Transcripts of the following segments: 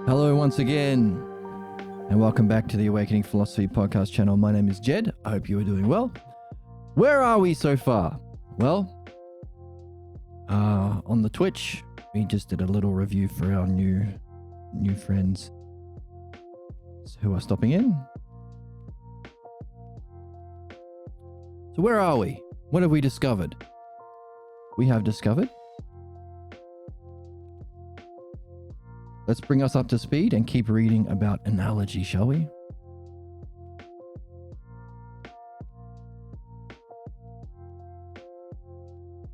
Hello once again, and welcome back to the Awakening Philosophy podcast channel. My name is Jed. I hope you are doing well. Where are we so far? Well, on the Twitch, we just did a little review for our new friends who are stopping in. So where are we? What have we discovered? We have discovered. Let's bring us up to speed and keep reading about analogy, shall we?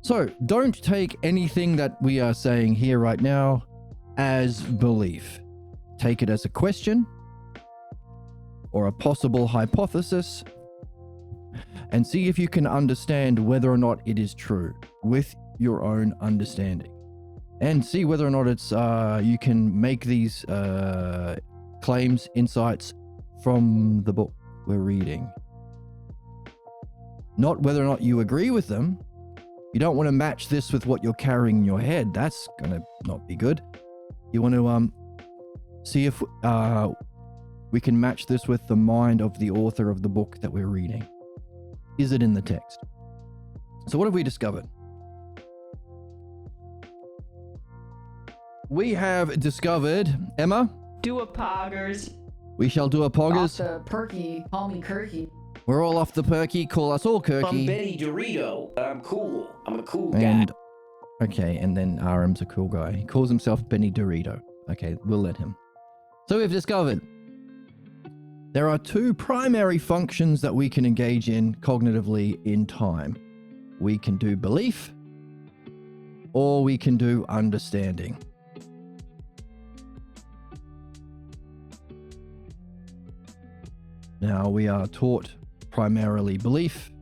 So, don't take anything that we are saying here right now as belief. Take it as a question or a possible hypothesis and see if you can understand whether or not it is true with your own understanding. And see whether or not it's you can make these claims, insights from the book we're reading. Not whether or not you agree with them. You don't want to match this with what you're carrying in your head. That's going to not be good. You want to see if we can match this with the mind of the author of the book that we're reading. Is it in the text? So what have we discovered? We have discovered, Emma? Do a poggers. We shall do a poggers. Off the perky, call me Kirky. We're all off the perky, call us all Kirky. I'm Benny Dorito. I'm cool. I'm a cool And, guy. okay, and then RM's a cool guy. He calls himself Benny Dorito. Okay, we'll let him. So we've discovered there are two primary functions that we can engage in cognitively in time. We can do belief, or we can do understanding. Now, we are taught primarily belief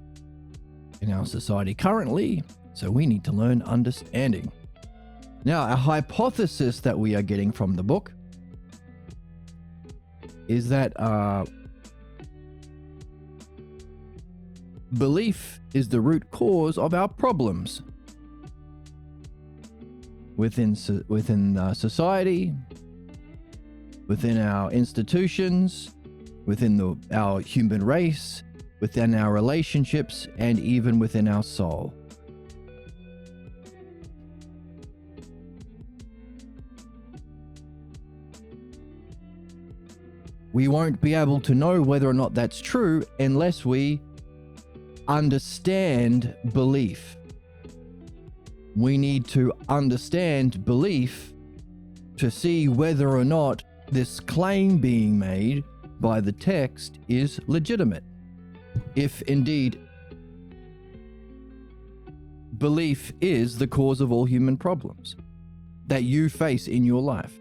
in our society currently, so we need to learn understanding. Now, a hypothesis that we are getting from the book is that belief is the root cause of our problems within society, within our institutions, within our human race, within our relationships, and even within our soul. We won't be able to know whether or not that's true unless we understand belief. We need to understand belief to see whether or not this claim being made by the text is legitimate. If indeed belief is the cause of all human problems that you face in your life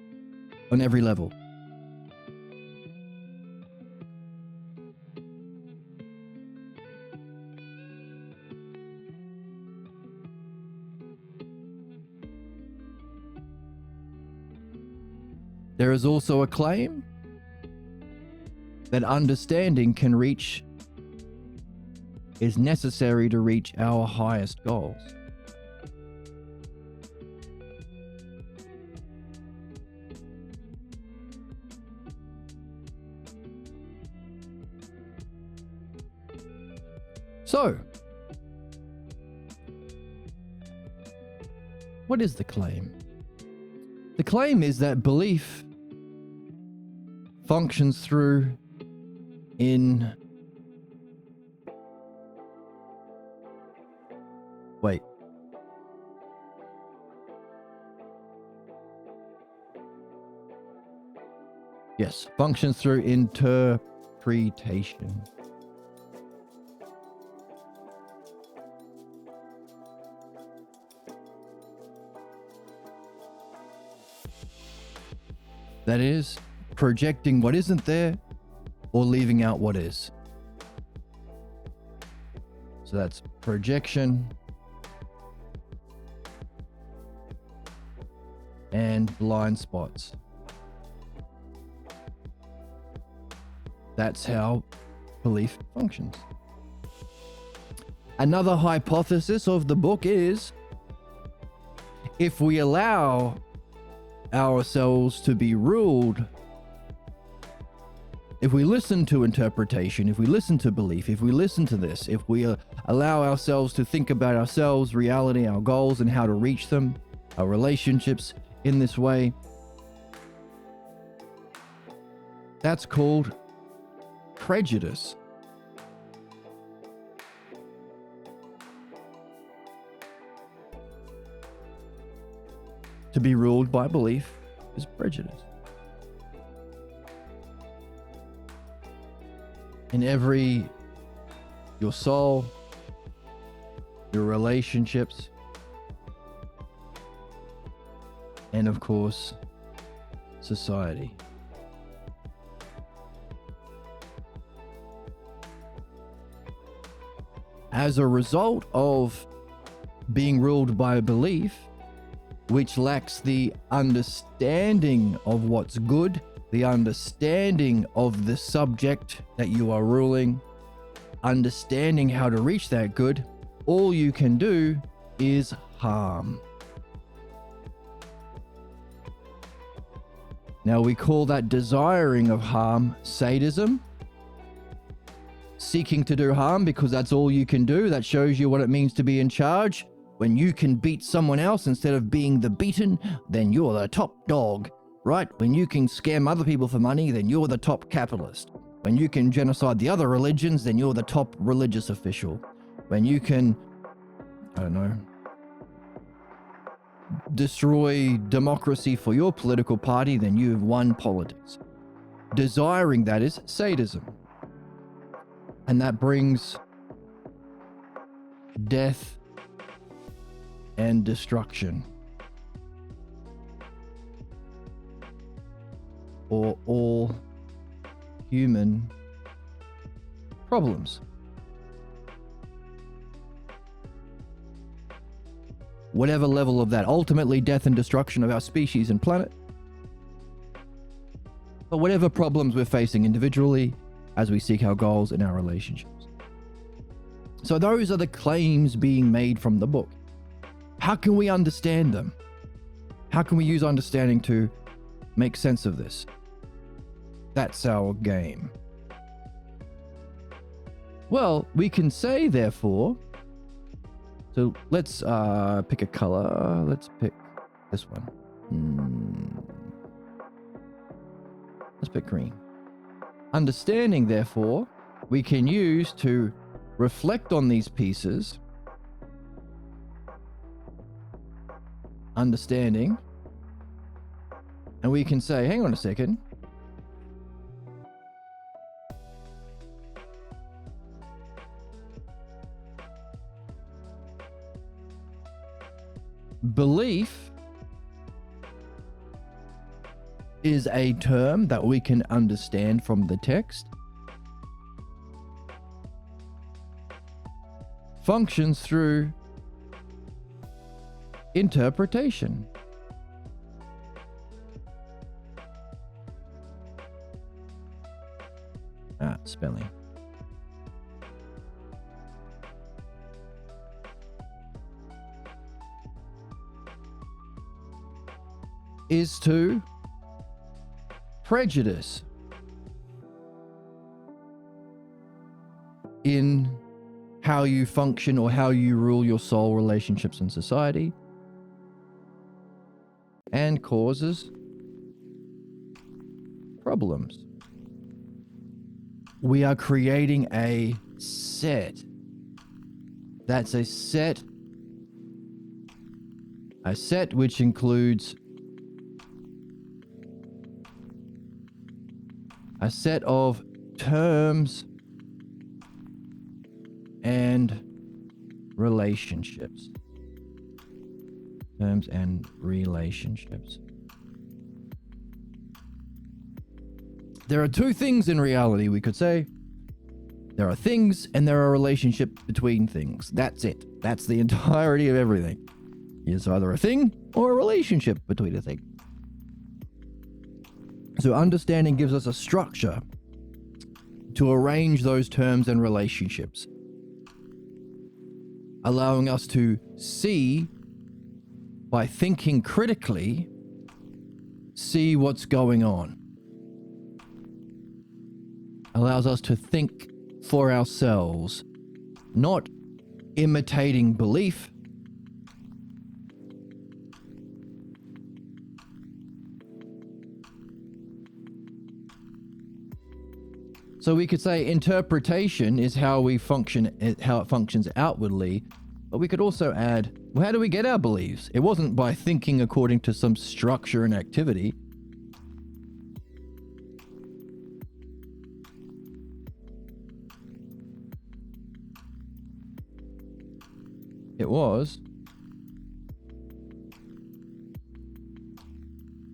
on every level. There is also a claim that understanding is necessary to reach our highest goals. So, what is the claim? The claim is that belief functions through in wait yes functions through interpretation. That is projecting what isn't there or leaving out what is. So that's projection and blind spots. That's how belief functions. Another hypothesis of the book is if we allow ourselves to be ruled, if we listen to interpretation, if we listen to belief, if we listen to this, if we allow ourselves to think about ourselves, reality, our goals, and how to reach them, our relationships in this way, that's called prejudice. To be ruled by belief is prejudice. In your soul, your relationships, and of course, society. As a result of being ruled by a belief, which lacks the understanding of what's good, the understanding of the subject that you are ruling, understanding how to reach that good, all you can do is harm. Now we call that desiring of harm sadism. Seeking to do harm because that's all you can do. That shows you what it means to be in charge. When you can beat someone else instead of being the beaten, then you're the top dog, right? When you can scam other people for money, then you're the top capitalist. When you can genocide the other religions, then you're the top religious official. When you can, destroy democracy for your political party, then you've won politics. Desiring that is sadism. And that brings death and destruction, or all human problems. Whatever level of that, ultimately death and destruction of our species and planet, but whatever problems we're facing individually as we seek our goals in our relationships. So those are the claims being made from the book. How can we understand them? How can we use understanding to make sense of this? That's our game. Well, we can say, therefore, so let's pick a color. Let's pick this one. Let's pick green. Understanding, therefore, we can use to reflect on these pieces. Understanding. And we can say, hang on a second. Belief is a term that we can understand from the text. Functions through interpretation. Spelling. Is to prejudice in how you function or how you rule your soul, relationships, and society, and causes problems. We are creating a set. That's a set which includes a set of terms and relationships. Terms and relationships. There are two things in reality, we could say. There are things and there are relationships between things. That's it. That's the entirety of everything. It's either a thing or a relationship between a thing. So understanding gives us a structure to arrange those terms and relationships, allowing us to see, by thinking critically, see what's going on. Allows us to think for ourselves, not imitating belief, so we could say interpretation is how we function, how it functions outwardly, but we could also add, well, how do we get our beliefs? It wasn't by thinking according to some structure and activity. It was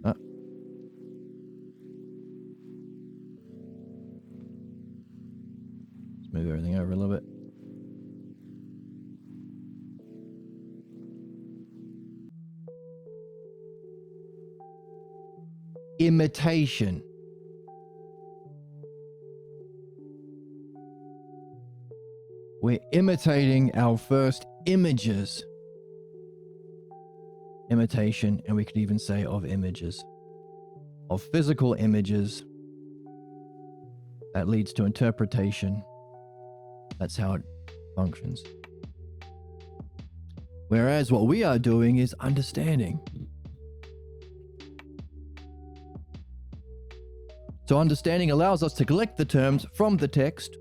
let's move everything over a little bit. Imitation. We're imitating our first images. Imitation, and we could even say of images. Of physical images. That leads to interpretation. That's how it functions. Whereas what we are doing is understanding. So understanding allows us to collect the terms from the text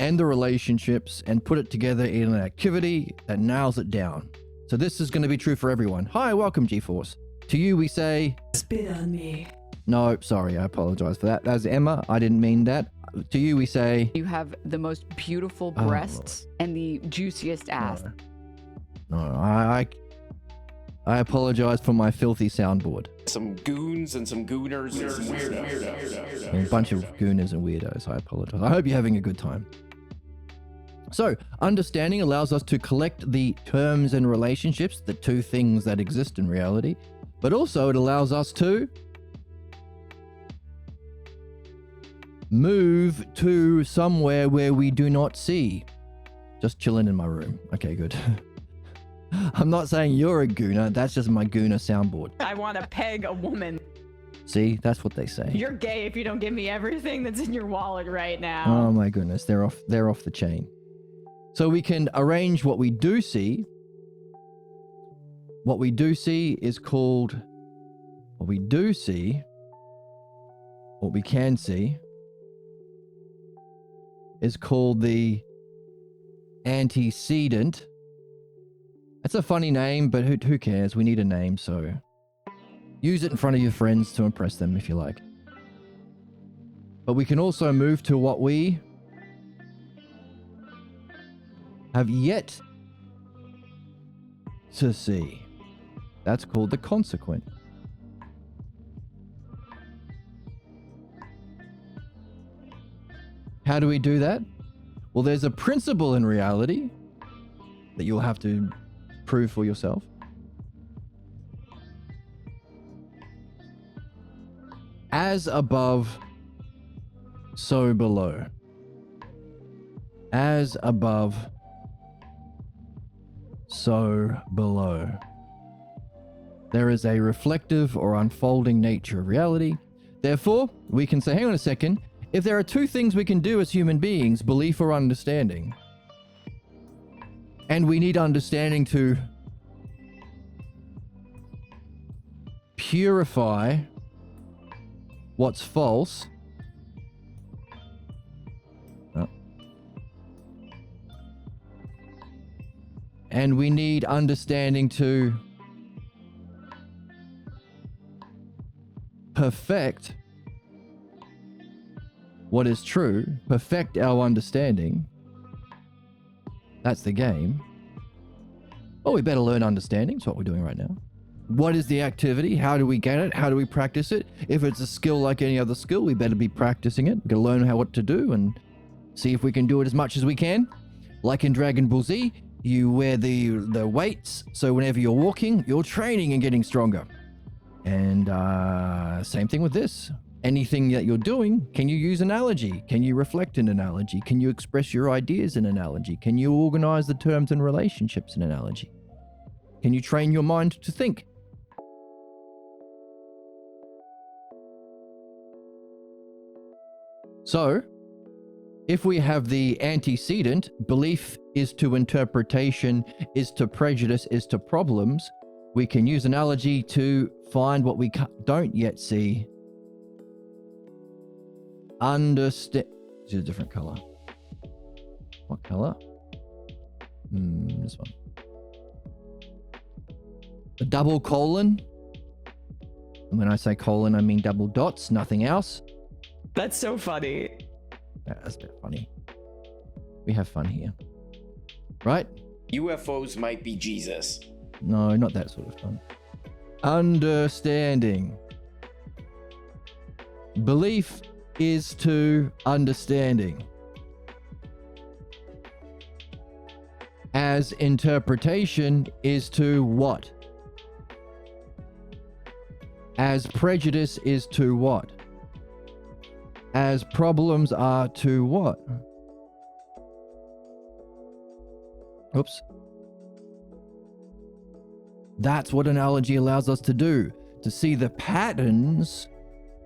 and the relationships and put it together in an activity that nails it down. So this is going to be true for everyone. Hi, welcome G-Force. To you we say... Spit on me. No, sorry, I apologize for that. That's Emma. I didn't mean that. To you we say... You have the most beautiful breasts and the juiciest ass. No, I apologize for my filthy soundboard. Some goons and some gooners and some weirdos. A bunch of gooners and weirdos. I apologize. I hope you're having a good time. So, understanding allows us to collect the terms and relationships, the two things that exist in reality, but also it allows us to move to somewhere where we do not see. Just chilling in my room. Okay, good. I'm not saying you're a gooner, that's just my gooner soundboard. I want to peg a woman. See, that's what they say. You're gay if you don't give me everything that's in your wallet right now. Oh my goodness, they're off the chain. So we can arrange what we do see. What we do see is called, what we do see, what we can see, is called the antecedent. That's a funny name, but who cares? We need a name, so use it in front of your friends to impress them if you like. But we can also move to what we have yet to see. That's called the consequent. How do we do that? Well, there's a principle in reality that you'll have to prove for yourself. As above, so below. As above, so below. There is a reflective or unfolding nature of reality. Therefore, we can say, hang on a second, if there are two things we can do as human beings, belief or understanding, and we need understanding to purify what's false. And we need understanding to perfect what is true, perfect our understanding. That's the game. Well, we better learn understanding. That's what we're doing right now. What is the activity? How do we get it? How do we practice it? If it's a skill like any other skill, we better be practicing it. We're going to learn what to do and see if we can do it as much as we can. Like in Dragon Ball Z, you wear the weights, so whenever you're walking, you're training and getting stronger. And same thing with this. Anything that you're doing, can you use analogy? Can you reflect in analogy? Can you express your ideas in analogy? Can you organize the terms and relationships in analogy? Can you train your mind to think? So, if we have the antecedent, belief is to interpretation, is to prejudice, is to problems, we can use analogy to find what we don't yet see. Understand. This is a different color. What color? This one. A double colon. And when I say colon, I mean double dots, nothing else. That's so funny. Yeah, that's a bit funny. We have fun here. Right? UFOs might be Jesus. No, not that sort of fun. Understanding. Belief is to understanding. As interpretation is to what? As prejudice is to what? As problems are to what? Oops. That's what analogy allows us to do, to see the patterns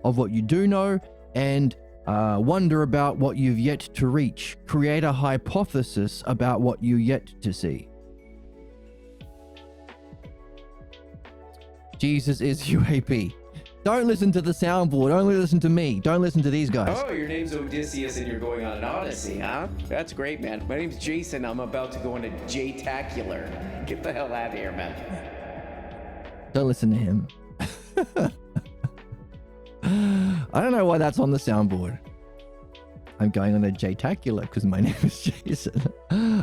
of what you do know and wonder about what you've yet to reach. Create a hypothesis about what you yet to see. Jesus is UAP. Don't listen to the soundboard. Only listen to me. Don't listen to these guys. Oh, your name's Odysseus and you're going on an odyssey, huh? That's great, man. My name's Jason. I'm about to go on a J-tacular. Get the hell out of here, man. Don't listen to him. I don't know why that's on the soundboard. I'm going on a J-tacular because my name is Jason.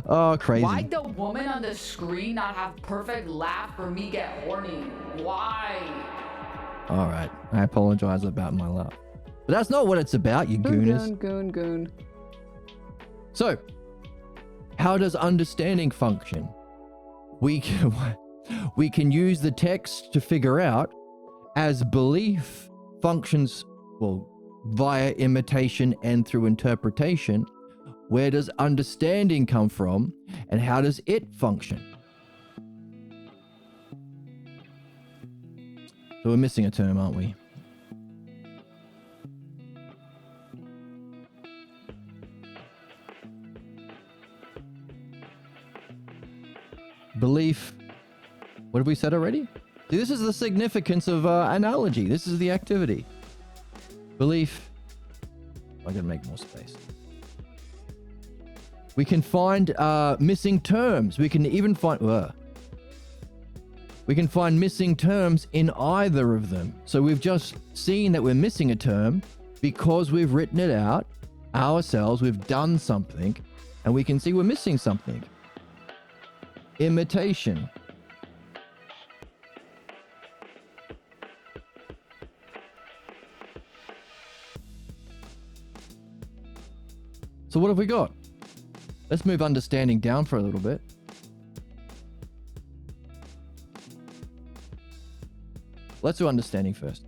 Oh, crazy. Why'd the woman on the screen not have perfect laugh for me get horny? Why? All right. I apologize about my laugh. But that's not what it's about, you gooners. Goon. So, how does understanding function? We can use the text to figure out as belief functions, well, via imitation and through interpretation. Where does understanding come from and how does it function? So we're missing a term, aren't we? Belief. What have we said already? See, this is the significance of analogy. This is the activity. Belief. I gotta make more space. We can find missing terms. We can even find missing terms in either of them. So we've just seen that we're missing a term because we've written it out ourselves. We've done something, and we can see we're missing something. Imitation. So what have we got? Let's move understanding down for a little bit. Let's do understanding first.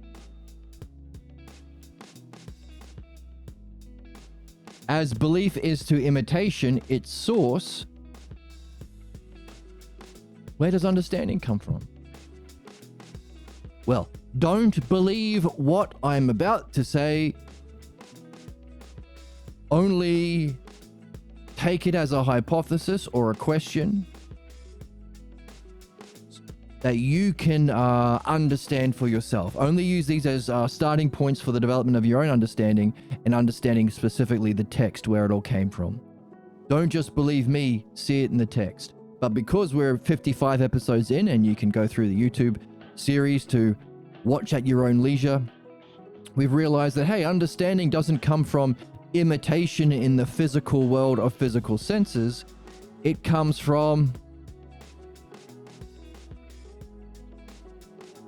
As belief is to imitation, its source, where does understanding come from? Well, don't believe what I'm about to say. Only take it as a hypothesis or a question that you can understand for yourself. Only use these as starting points for the development of your own understanding and understanding specifically the text where it all came from. Don't just believe me, see it in the text. But because we're 55 episodes in and you can go through the YouTube series to watch at your own leisure, we've realized that, hey, understanding doesn't come from imitation in the physical world of physical senses. It comes from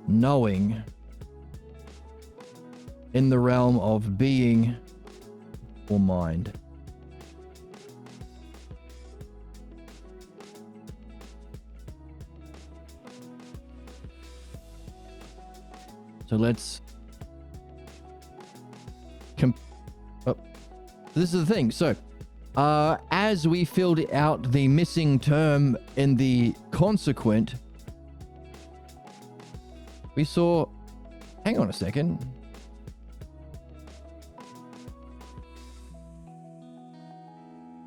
knowing in the realm of being or mind. So let's this is the thing. So as we filled out the missing term in the consequent, we saw, hang on a second.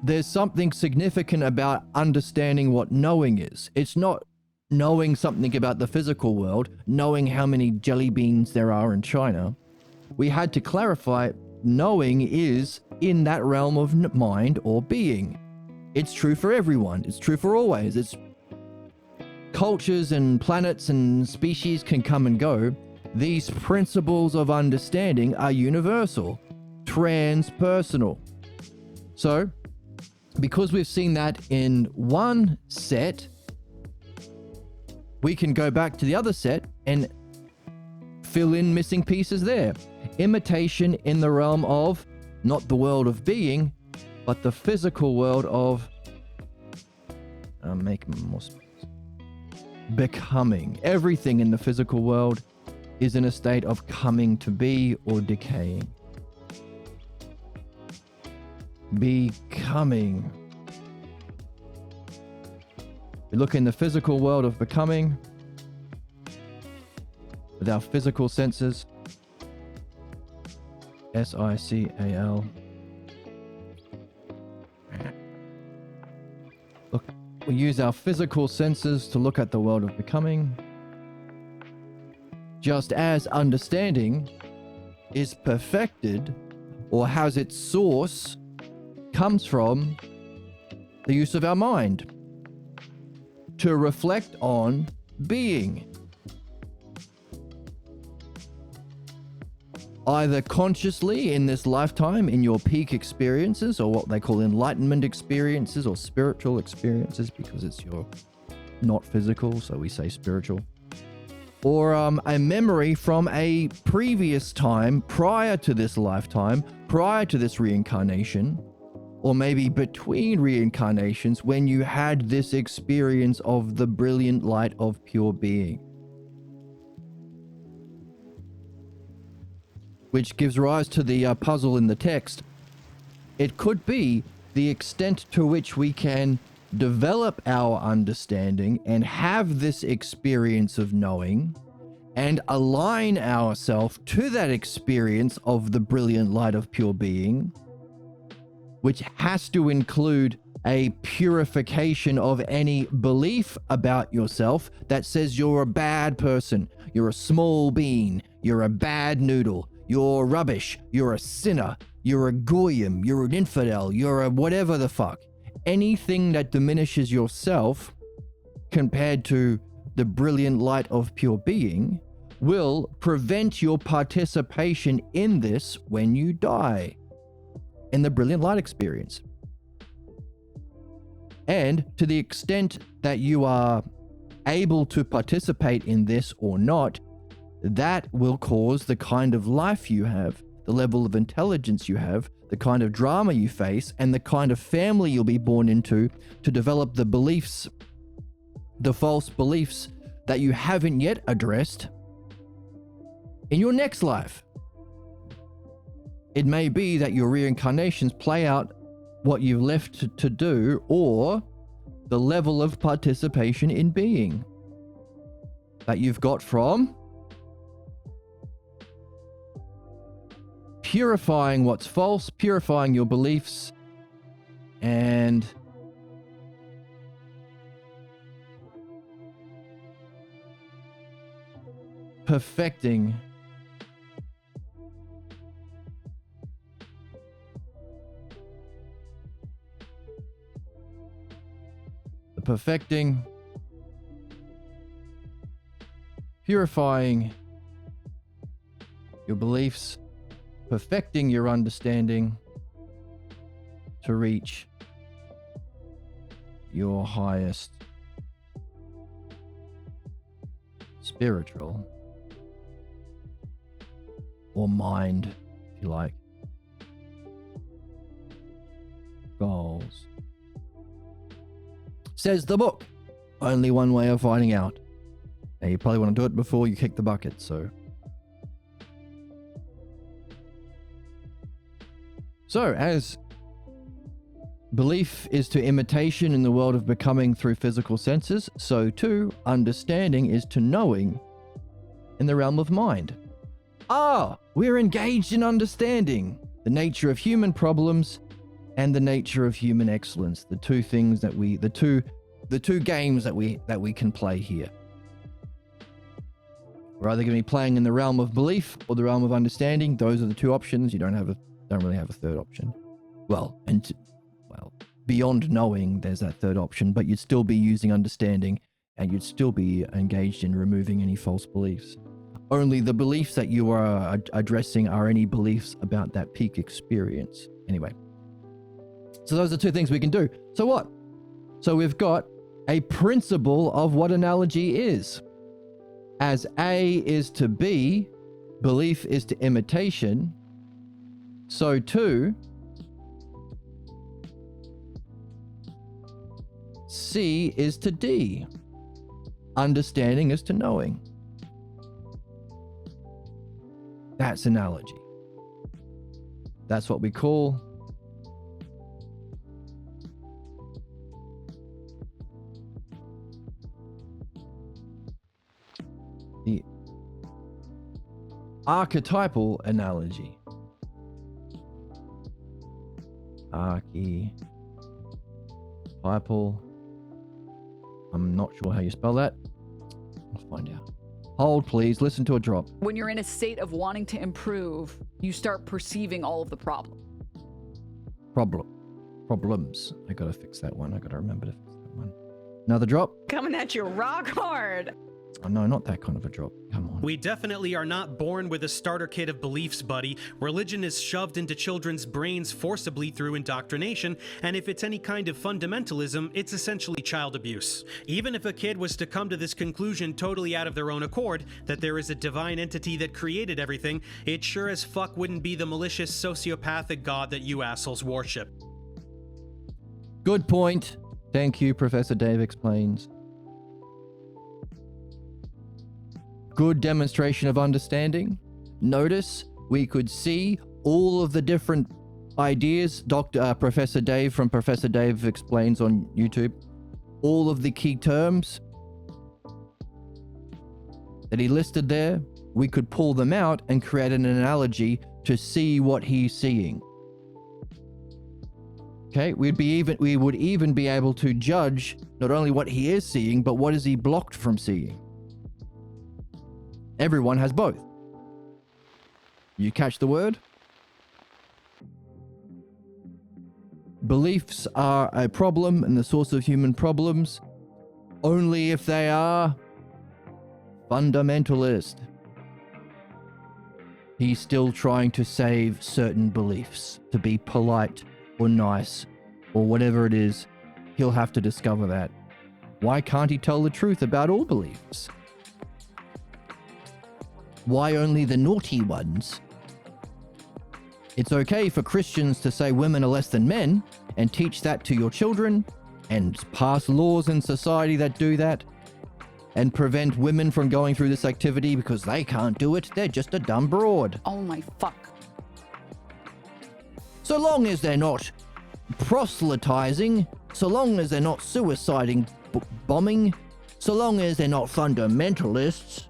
there's something significant about understanding what knowing is. It's not knowing something about the physical world, knowing how many jelly beans there are in China. We had to clarify knowing is in that realm of mind or being. It's true for everyone. It's true for always. It's cultures and planets and species can come and go. These principles of understanding are universal, transpersonal. So, because we've seen that in one set, we can go back to the other set and fill in missing pieces there. Imitation in the realm of not the world of being, but the physical world of make more space. Becoming. Everything in the physical world is in a state of coming to be or decaying. Becoming. We look in the physical world of becoming with our physical senses. SICAL. Look, we use our physical senses to look at the world of becoming. Just as understanding is perfected or has its source comes from the use of our mind to reflect on being. Either consciously in this lifetime in your peak experiences, or what they call enlightenment experiences or spiritual experiences, because it's your not physical, so we say spiritual. Or a memory from a previous time prior to this lifetime, prior to this reincarnation, or maybe between reincarnations when you had this experience of the brilliant light of pure being. Which gives rise to the puzzle in the text. It could be the extent to which we can develop our understanding and have this experience of knowing and align ourselves to that experience of the brilliant light of pure being, which has to include a purification of any belief about yourself that says you're a bad person, you're a small bean, you're a bad noodle, you're rubbish, you're a sinner, you're a goyim, you're an infidel, you're a whatever the fuck. Anything that diminishes yourself compared to the brilliant light of pure being will prevent your participation in this when you die, in the brilliant light experience. And to the extent that you are able to participate in this or not, that will cause the kind of life you have, the level of intelligence you have, the kind of drama you face, and the kind of family you'll be born into to develop the beliefs, the false beliefs that you haven't yet addressed in your next life. It may be that your reincarnations play out what you've left to do, or the level of participation in being that you've got from purifying what's false, purifying your beliefs, and perfecting purifying your beliefs, perfecting your understanding to reach your highest spiritual or mind, if you like, goals. Says the book. Only one way of finding out. Now you probably want to do it before you kick the bucket, so. So, as belief is to imitation in the world of becoming through physical senses, so too, understanding is to knowing in the realm of mind. We're engaged in understanding the nature of human problems and the nature of human excellence. The two things that the two games that we can play here. We're either going to be playing in the realm of belief or the realm of understanding. Those are the two options. You don't really have a third option. Well, beyond knowing, there's that third option, but you'd still be using understanding, and you'd still be engaged in removing any false beliefs. Only the beliefs that you are addressing are any beliefs about that peak experience. Anyway, so those are two things we can do. So what? So we've got a principle of what analogy is. As A is to B, belief is to imitation, so too, C is to D. Understanding is to knowing. That's analogy. That's what we call the archetypal analogy. Archetypal. I'm not sure how you spell that. I'll find out. Hold, please. Listen to a drop. When you're in a state of wanting to improve, you start perceiving all of the problems. Problems. I gotta fix that one. I gotta remember to fix that one. Another drop. Coming at you rock hard. Oh, no, not that kind of a drop. Come on. We definitely are not born with a starter kit of beliefs, buddy. Religion is shoved into children's brains forcibly through indoctrination, and if it's any kind of fundamentalism, it's essentially child abuse. Even if a kid was to come to this conclusion totally out of their own accord, that there is a divine entity that created everything, it sure as fuck wouldn't be the malicious sociopathic god that you assholes worship. Good point. Thank you, Professor Dave explains. Good demonstration of understanding. Notice we could see all of the different ideas. Professor Dave from Professor Dave explains on YouTube. All of the key terms that he listed there. We could pull them out and create an analogy to see what he's seeing. Okay, we would even be able to judge not only what he is seeing, but what is he blocked from seeing. Everyone has both. You catch the word? Beliefs are a problem and the source of human problems only if they are fundamentalist. He's still trying to save certain beliefs, to be polite or nice or whatever it is. He'll have to discover that. Why can't he tell the truth about all beliefs? Why only the naughty ones? It's okay for Christians to say women are less than men and teach that to your children and pass laws in society that do that and prevent women from going through this activity because they can't do it. They're just a dumb broad. Oh my fuck. So long as they're not proselytizing, so long as they're not suiciding, bombing, so long as they're not fundamentalists.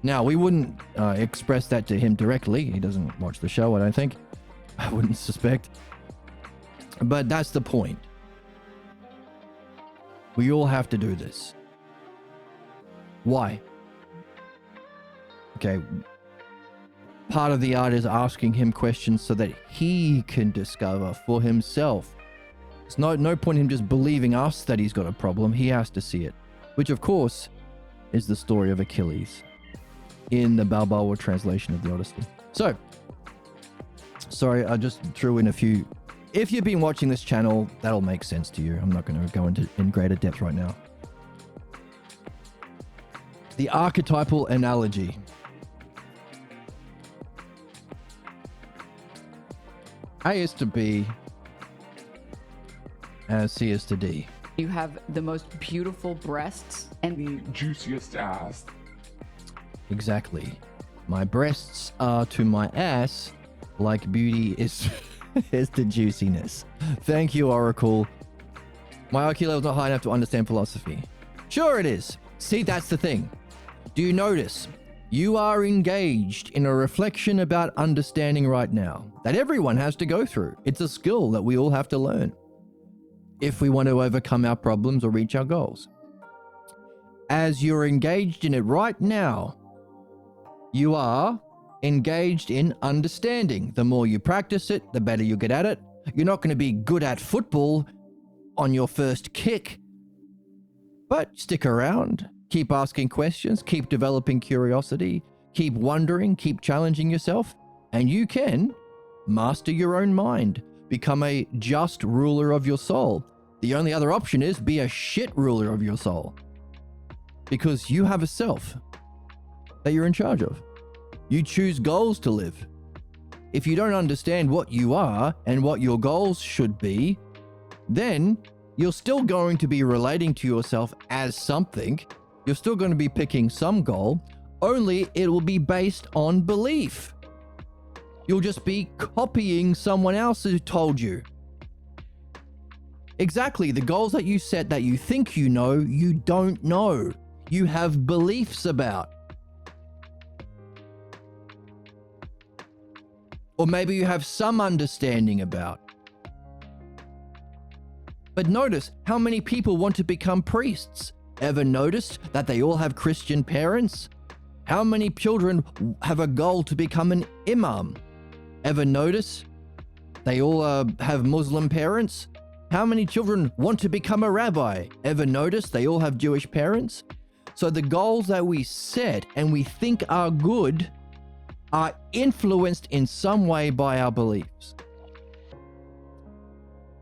Now, we wouldn't express that to him directly. He doesn't watch the show, I don't think. I wouldn't suspect. But that's the point. We all have to do this. Why? Okay. Part of the art is asking him questions so that he can discover for himself. It's no point in him just believing us that he's got a problem. He has to see it. Which, of course, is the story of Achilles in the Balboa translation of the Odyssey. So, sorry, I just threw in a few. If you've been watching this channel, that'll make sense to you. I'm not going to go into in greater depth right now. The archetypal analogy. A is to B, as C is to D. You have the most beautiful breasts and The juiciest ass. Exactly. My breasts are to my ass like beauty is is to juiciness. Thank you, Oracle. My IQ level's not high enough to understand philosophy. Sure it is. See, that's the thing. Do you notice? You are engaged in a reflection about understanding right now that everyone has to go through. It's a skill that we all have to learn if we want to overcome our problems or reach our goals. As you're engaged in it right now, you are engaged in understanding. The more you practice it, the better you get at it. You're not going to be good at football on your first kick, but stick around. Keep asking questions, keep developing curiosity, keep wondering, keep challenging yourself, and you can master your own mind, become a just ruler of your soul. The only other option is be a shit ruler of your soul, because you have a self that you're in charge of. You choose goals to live. If you don't understand what you are and what your goals should be, then you're still going to be relating to yourself as something. You're still going to be picking some goal, only it will be based on belief. You'll just be copying someone else who told you. Exactly, the goals that you set that you think you know, you don't know. You have beliefs about. Or maybe you have some understanding about. But notice how many people want to become priests. Ever noticed that they all have Christian parents? How many children have a goal to become an imam? Ever notice they all have Muslim parents? How many children want to become a rabbi? Ever notice they all have Jewish parents? So the goals that we set and we think are good are influenced in some way by our beliefs.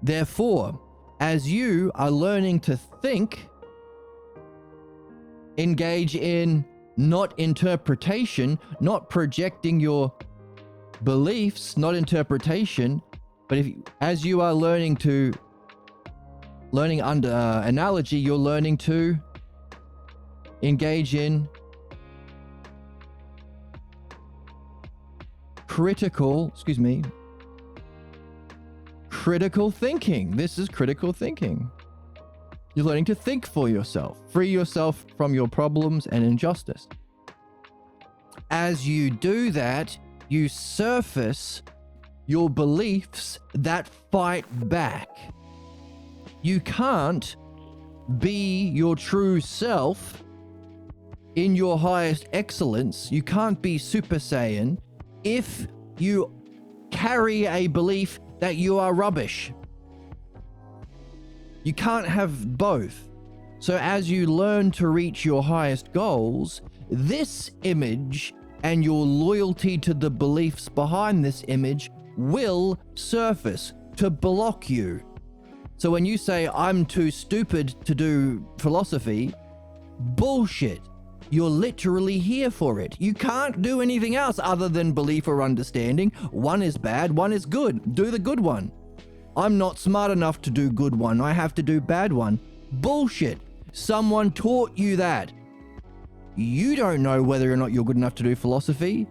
Therefore, as you are learning to think, engage in not interpretation, not projecting your beliefs, not interpretation, but as you are learning under analogy, you're learning to engage in critical thinking. This is critical thinking. You're learning to think for yourself, free yourself from your problems and injustice. As you do that, you surface your beliefs that fight back. You can't be your true self in your highest excellence. You can't be Super Saiyan if you carry a belief that you are rubbish. You can't have both. So as you learn to reach your highest goals, this image and your loyalty to the beliefs behind this image will surface to block you. So when you say, I'm too stupid to do philosophy, bullshit. You're literally here for it. You can't do anything else other than belief or understanding. One is bad, one is good. Do the good one. I'm not smart enough to do good one. I have to do bad one. Bullshit. Someone taught you that. You don't know whether or not you're good enough to do philosophy.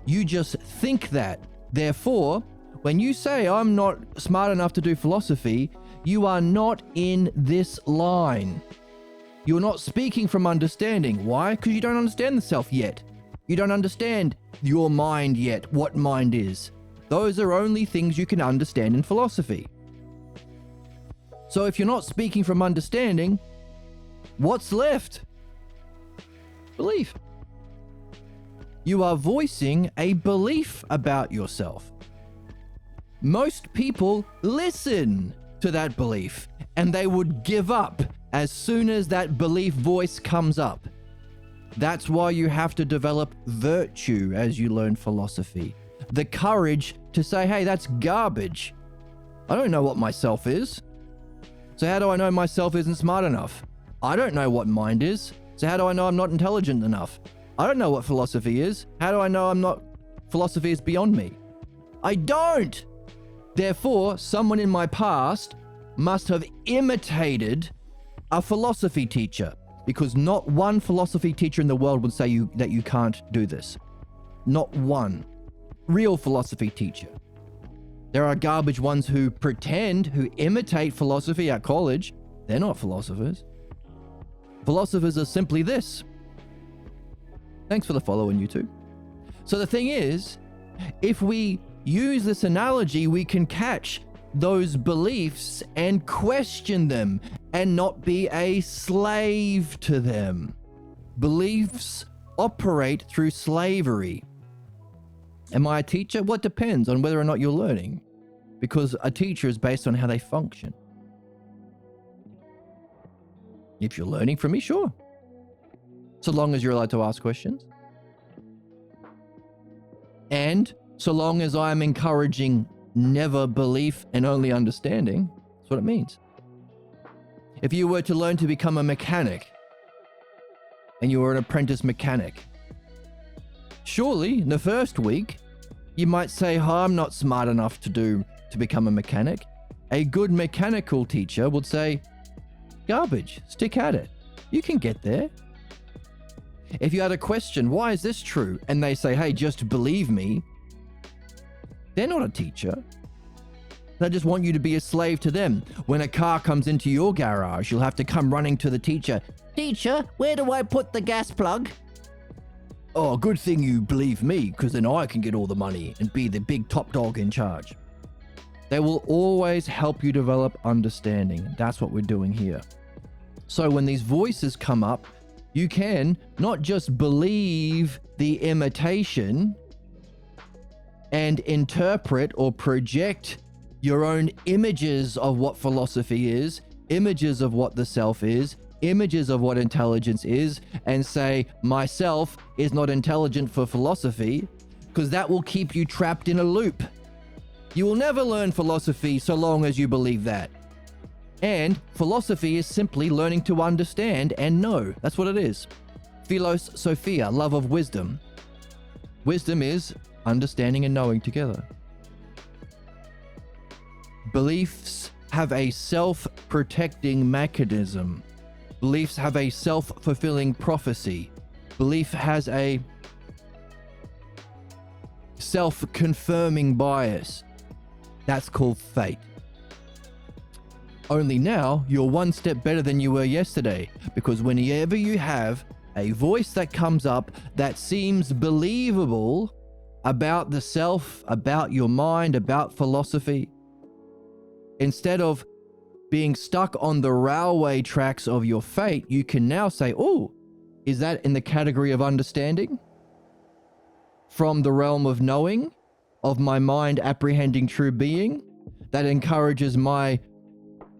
You just think that. Therefore, when you say I'm not smart enough to do philosophy, you are not in this line. You're not speaking from understanding. Why? Because you don't understand the self yet. You don't understand your mind yet, what mind is. Those are only things you can understand in philosophy. So if you're not speaking from understanding, what's left? Belief. You are voicing a belief about yourself. Most people listen to that belief and they would give up as soon as that belief voice comes up. That's why you have to develop virtue as you learn philosophy. The courage to say, hey, that's garbage. I don't know what myself is. So how do I know myself isn't smart enough? I don't know what mind is. So how do I know I'm not intelligent enough? I don't know what philosophy is. How do I know philosophy is beyond me? I don't. Therefore, someone in my past must have imitated a philosophy teacher, because not one philosophy teacher in the world would say that you can't do this. Not one. Real philosophy teacher. There are garbage ones who pretend, who imitate philosophy at college. They're not philosophers. Philosophers are simply this. Thanks for the follow on YouTube. So the thing is, if we use this analogy, we can catch those beliefs and question them and not be a slave to them. Beliefs operate through slavery. Am I a teacher? Well, it depends on whether or not you're learning, because a teacher is based on how they function. If you're learning from me, sure. So long as you're allowed to ask questions. And so long as I'm encouraging never belief and only understanding, that's what it means. If you were to learn to become a mechanic and you were an apprentice mechanic, surely in the first week, you might say, oh, I'm not smart enough to become a mechanic. A good mechanical teacher would say, garbage, stick at it. You can get there. If you had a question, why is this true? And they say, hey, just believe me. They're not a teacher. They just want you to be a slave to them. When a car comes into your garage, you'll have to come running to the teacher. Teacher, where do I put the gas plug? Oh, good thing you believe me, because then I can get all the money and be the big top dog in charge. They will always help you develop understanding. That's what we're doing here. So when these voices come up, you can not just believe the imitation and interpret or project your own images of what philosophy is, images of what the self is, images of what intelligence is, and say, myself is not intelligent for philosophy, because that will keep you trapped in a loop. You will never learn philosophy so long as you believe that. And philosophy is simply learning to understand and know. That's what it is. Philos Sophia, love of wisdom. Wisdom is understanding and knowing together. Beliefs have a self-protecting mechanism. Beliefs have a self-fulfilling prophecy. Belief has a self-confirming bias. That's called fate. Only now, you're one step better than you were yesterday, because whenever you have a voice that comes up that seems believable about the self, about your mind, about philosophy, instead of being stuck on the railway tracks of your fate, you can now say, oh, is that in the category of understanding? From the realm of knowing, of my mind apprehending true being, that encourages my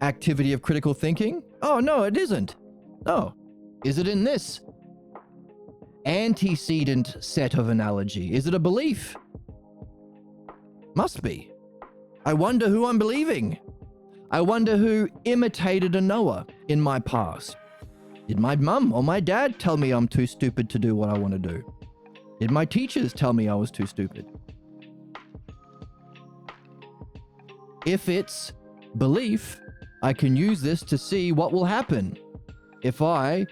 activity of critical thinking? Oh, no, it isn't. Oh, is it in this antecedent set of analogy? Is it a belief? Must be. I wonder who I'm believing. I wonder who imitated a Noah in my past. Did my mum or my dad tell me I'm too stupid to do what I want to do? Did my teachers tell me I was too stupid? If it's belief, I can use this to see what will happen. If I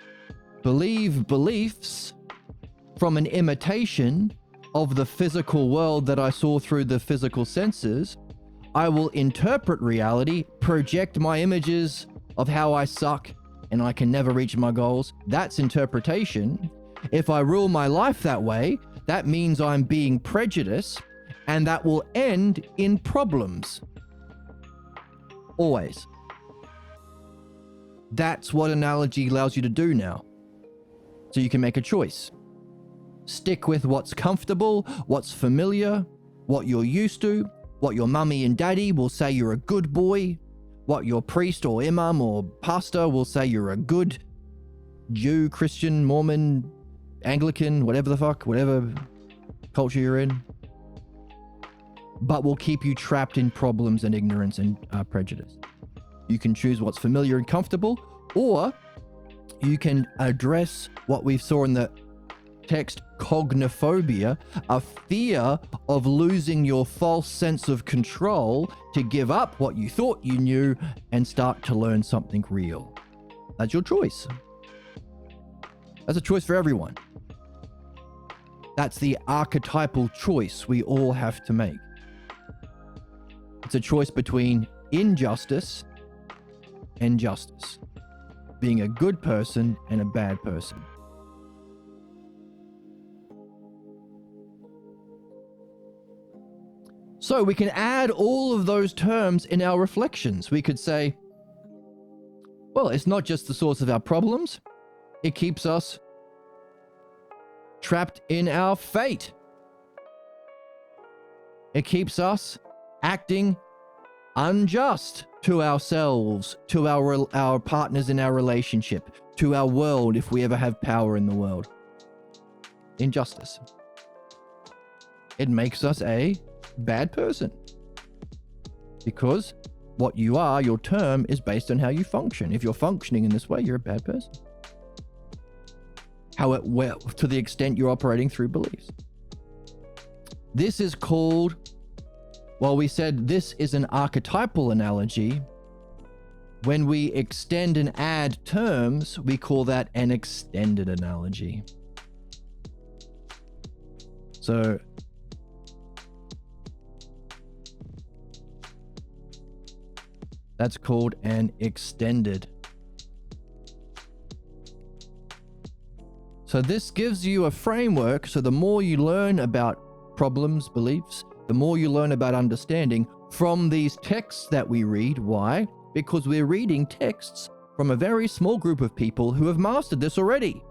believe beliefs from an imitation of the physical world that I saw through the physical senses, I will interpret reality, project my images of how I suck and I can never reach my goals. That's interpretation. If I rule my life that way, that means I'm being prejudiced, and that will end in problems. Always. That's what analogy allows you to do now. So you can make a choice. Stick with what's comfortable, what's familiar, what you're used to, what your mummy and daddy will say you're a good boy, what your priest or imam or pastor will say you're a good Jew, Christian, Mormon, Anglican, whatever the fuck, whatever culture you're in. But will keep you trapped in problems and ignorance and prejudice. You can choose what's familiar and comfortable, or you can address what we saw in the text, cognophobia, a fear of losing your false sense of control to give up what you thought you knew and start to learn something real. That's your choice. That's a choice for everyone. That's the archetypal choice we all have to make. It's a choice between injustice and justice, being a good person and a bad person. So we can add all of those terms in our reflections. We could say, well, it's not just the source of our problems. It keeps us trapped in our fate. It keeps us acting unjust to ourselves, to our partners in our relationship, to our world if we ever have power in the world. Injustice. It makes us a bad person. Because what you are, your term, is based on how you function. If you're functioning in this way, you're a bad person. Well, to the extent you're operating through beliefs. This is called, well, we said this is an archetypal analogy. When we extend and add terms, we call that an extended analogy. So, that's called an extended. So this gives you a framework. So the more you learn about problems, beliefs, the more you learn about understanding from these texts that we read. Why? Because we're reading texts from a very small group of people who have mastered this already.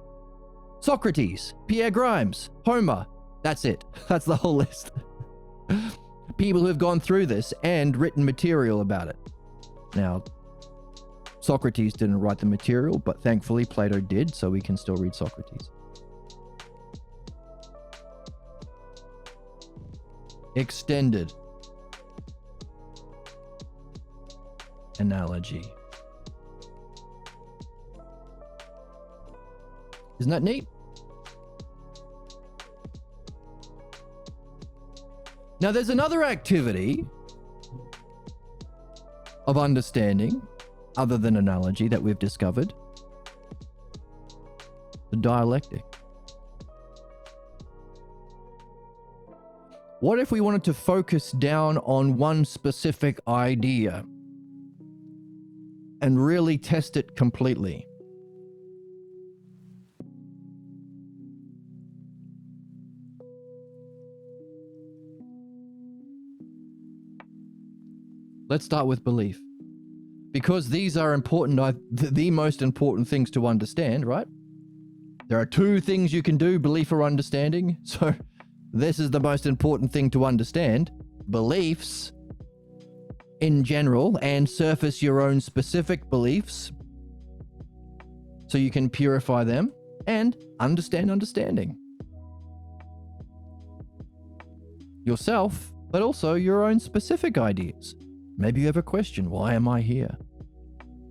Socrates, Pierre Grimes, Homer. That's it. That's the whole list. People who have gone through this and written material about it. Now, Socrates didn't write the material, but thankfully Plato did, so we can still read Socrates. Extended analogy. Isn't that neat? Now, there's another activity of understanding, other than analogy, that we've discovered. The dialectic. What if we wanted to focus down on one specific idea and really test it completely? Let's start with belief. Because these are important, the most important things to understand, right? There are two things you can do, belief or understanding. So this is the most important thing to understand. Beliefs in general, and surface your own specific beliefs so you can purify them and understand understanding. Yourself, but also your own specific ideas. Maybe you have a question. Why am I here?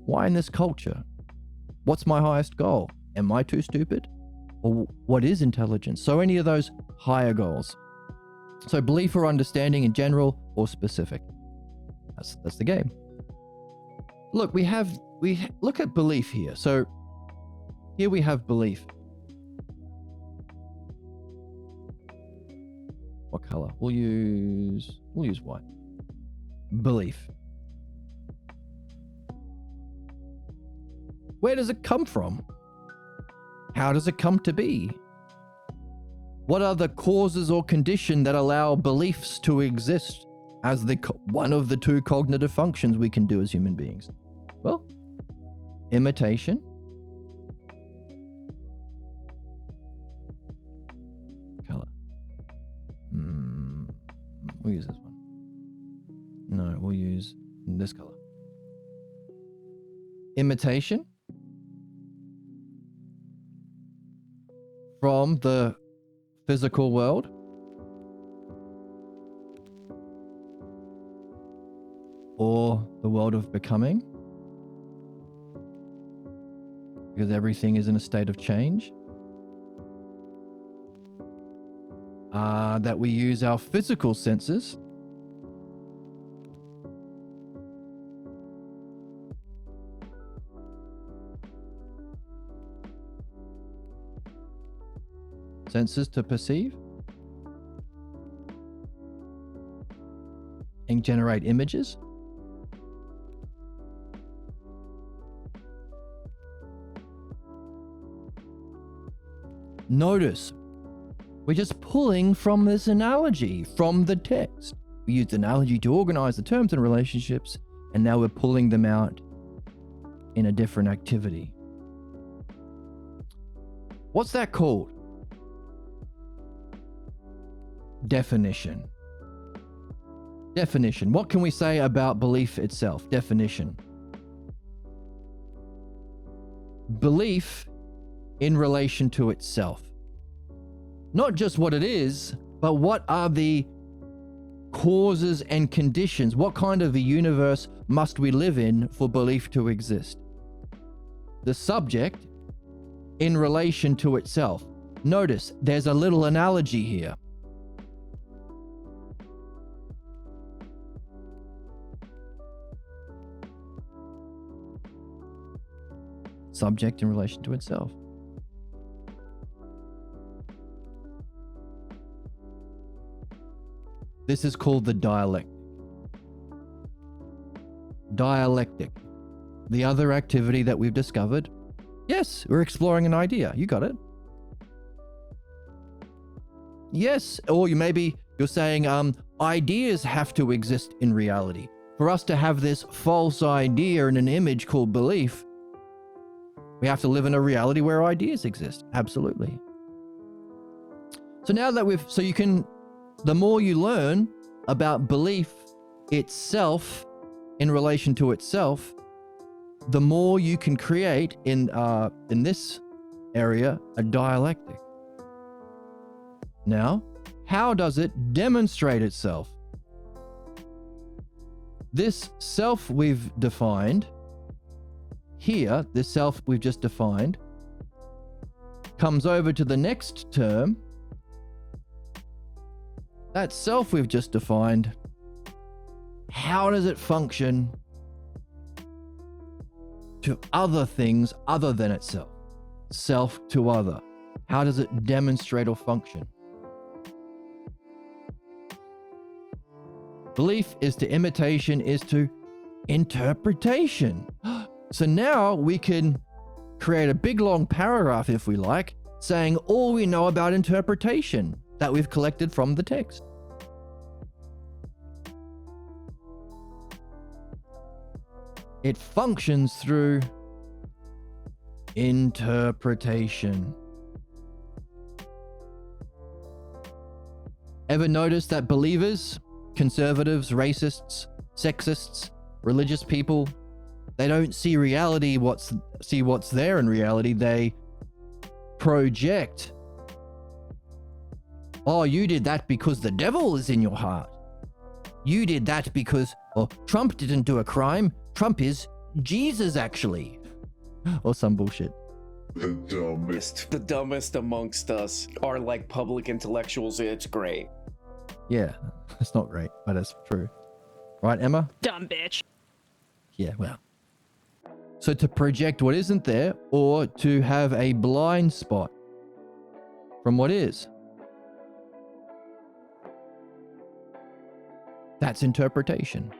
Why in this culture? What's my highest goal? Am I too stupid? Or what is intelligence? So any of those higher goals. So belief or understanding in general or specific. That's the game. Look, we look at belief here. So here we have belief. What color? We'll use white. Belief. Where does it come from? How does it come to be? What are the causes or conditions that allow beliefs to exist as one of the two cognitive functions we can do as human beings? Well, imitation. Color. We'll use this one. No, we'll use this color. Imitation from the physical world. Or the world of becoming. Because everything is in a state of change. That we use our physical senses to perceive and generate images. Notice, we're just pulling from this analogy, from the text. We used analogy to organize the terms and relationships, and now we're pulling them out in a different activity. What's that called? Definition. Definition. What can we say about belief itself? Definition. Belief in relation to itself. Not just what it is, but what are the causes and conditions? What kind of a universe must we live in for belief to exist? The subject in relation to itself. Notice there's a little analogy here. Subject in relation to itself. This is called the dialectic. Dialectic. The other activity that we've discovered. Yes, we're exploring an idea. You got it. Yes, or you're saying ideas have to exist in reality. For us to have this false idea and an image called belief, we have to live in a reality where ideas exist. Absolutely. So now that the more you learn about belief itself in relation to itself, the more you can create in this area a dialectic. Now, how does it demonstrate itself? This self we've defined here, this self we've just defined, comes over to the next term. That self we've just defined, how does it function to other things other than itself? Self to other. How does it demonstrate or function? Belief is to imitation, is to interpretation. So now we can create a big long paragraph, if we like, saying all we know about interpretation that we've collected from the text. It functions through interpretation. Ever notice that believers, conservatives, racists, sexists, religious people, they don't see reality, see what's there in reality. They project. Oh, you did that because the devil is in your heart. You did that because Trump didn't do a crime. Trump is Jesus, actually. Or some bullshit. The dumbest amongst us are like public intellectuals. It's great. Yeah, it's not great, but it's true. Right, Emma? Dumb bitch. Yeah, well. So to project what isn't there, or to have a blind spot from what is. That's interpretation.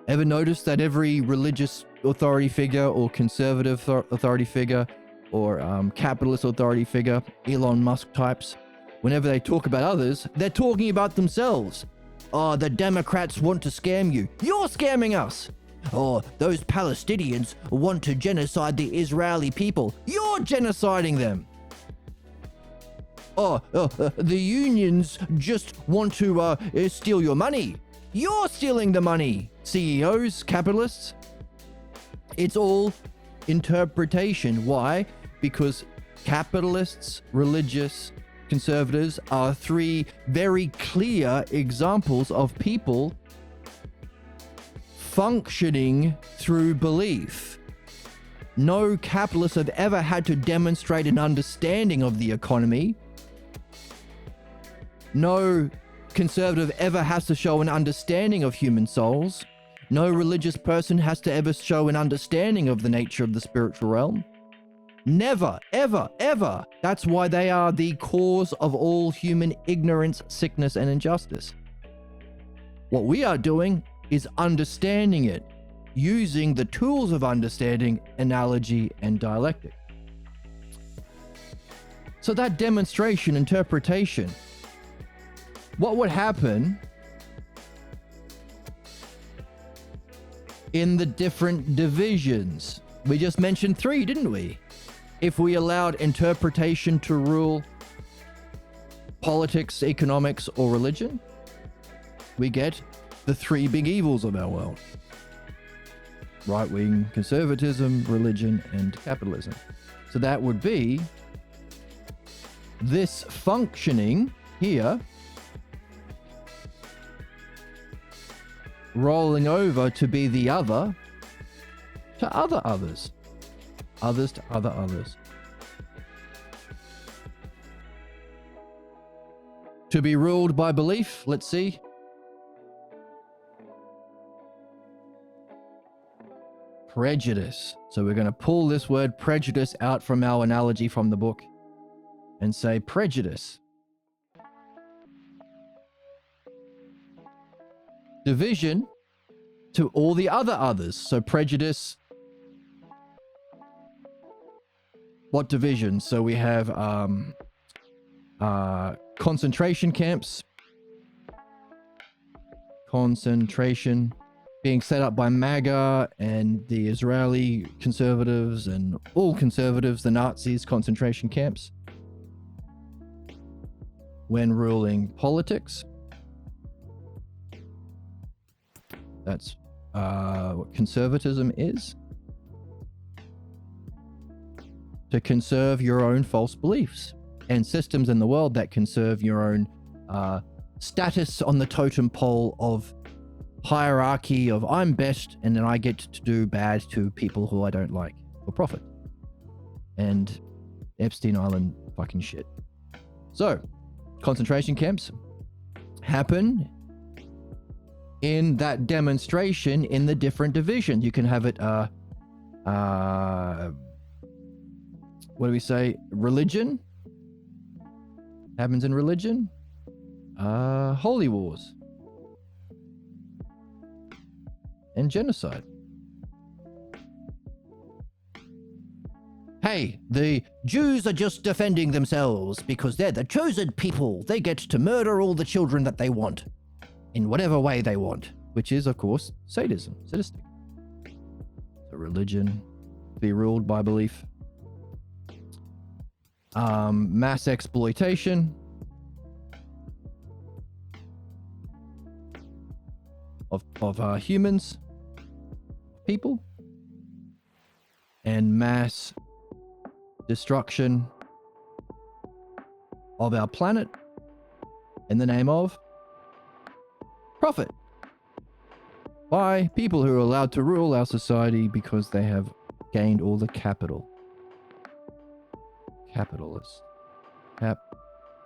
Ever notice that every religious authority figure or conservative authority figure or capitalist authority figure, Elon Musk types, whenever they talk about others, they're talking about themselves. Oh, the Democrats want to scam you. You're scamming us. Oh, those Palestinians want to genocide the Israeli people. You're genociding them. Oh, the unions just want to steal your money. You're stealing the money. CEOs, capitalists. It's all interpretation. Why? Because capitalists, religious, conservatives are three very clear examples of people functioning through belief. No capitalists have ever had to demonstrate an understanding of the economy. No conservative ever has to show an understanding of human souls. No religious person has to ever show an understanding of the nature of the spiritual realm. Never, ever, ever. That's why they are the cause of all human ignorance, sickness, and injustice. What we are doing is understanding it, using the tools of understanding, analogy, and dialectic. So that demonstration, interpretation, what would happen in the different divisions. We just mentioned 3, didn't we? If we allowed interpretation to rule politics, economics, or religion, we get the 3 big evils of our world. Right-wing conservatism, religion, and capitalism. So that would be this functioning here rolling over to be the other to other others. Others to other others. To be ruled by belief, let's see. Prejudice. So we're going to pull this word prejudice out from our analogy from the book and say prejudice. Division to all the other others. So prejudice. What division? So we have concentration camps. Concentration being set up by MAGA and the Israeli conservatives and all conservatives, the Nazis, concentration camps. When ruling politics. That's what conservatism is. To conserve your own false beliefs and systems in the world that conserve your own status on the totem pole of hierarchy of I'm best and then I get to do bad to people who I don't like for profit. And Epstein Island fucking shit. So, concentration camps happen in that demonstration in the different divisions. You can have it, what do we say? Religion happens in religion. Holy wars and genocide. Hey, the Jews are just defending themselves because they're the chosen people. They get to murder all the children that they want in whatever way they want, which is, of course, sadism, sadistic. So religion, be ruled by belief. Mass exploitation of humans, people, and mass destruction of our planet in the name of profit by people who are allowed to rule our society because they have gained all the capital. Capitalist.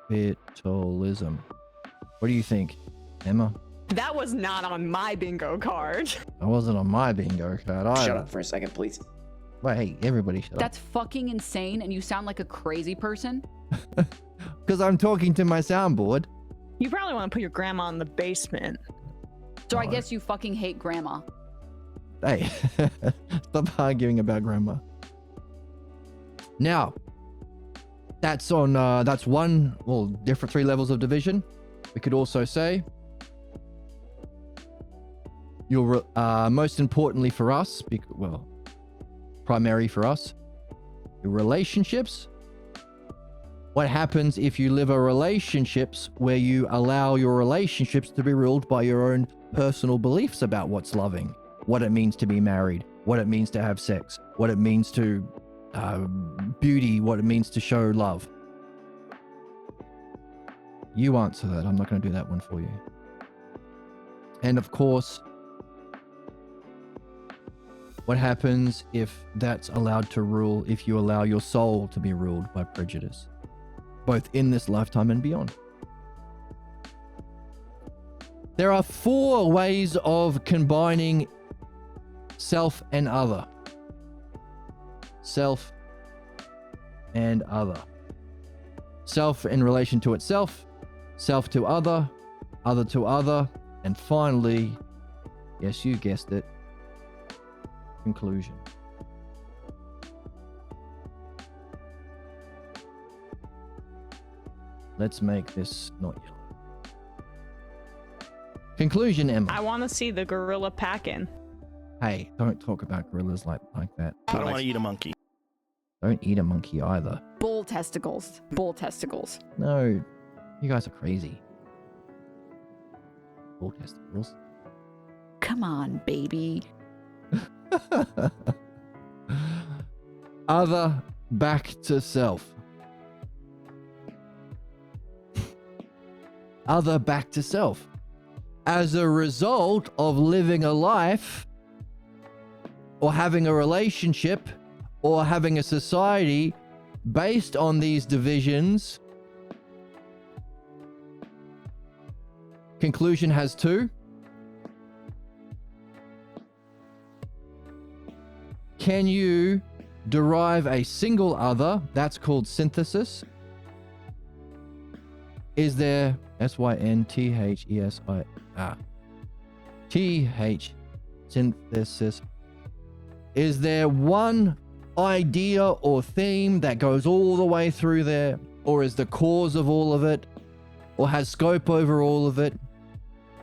Capitalism. What do you think, Emma? That was not on my bingo card. That wasn't on my bingo card either. Shut up for a second, please. Wait, hey, everybody shut That's fucking insane, and you sound like a crazy person. up. Because I'm talking to my soundboard. You probably want to put your grandma in the basement. So I guess you fucking hate grandma. Hey, stop arguing about grandma. Now, that's on, that's one, well, different 3 levels of division. We could also say, your most importantly for us, well, primary for us, your relationships. What happens if you live a relationships where you allow your relationships to be ruled by your own personal beliefs about what's loving, what it means to be married, what it means to have sex, what it means to beauty, what it means to show love? You answer that. I'm not going to do that one for you. And of course, what happens if that's allowed to rule, if you allow your soul to be ruled by prejudice, both in this lifetime and beyond? There are 4 ways of combining self and other. Self and other. Self in relation to itself, self to other to other, and finally, yes, you guessed it, conclusion. Let's make this not yellow. Conclusion, Emma. I want to see the gorilla packing. Hey, don't talk about gorillas like that. I don't want to eat a monkey. Don't eat a monkey either. Bull testicles. Bull testicles. No, you guys are crazy. Bull testicles. Come on, baby. Other back to self. Other back to self. As a result of living a life or having a relationship or having a society based on these divisions, conclusion has two. Can you derive a single other? That's called synthesis. Is there synthesis? Synthesis. Is there one idea or theme that goes all the way through there, or is the cause of all of it, or has scope over all of it?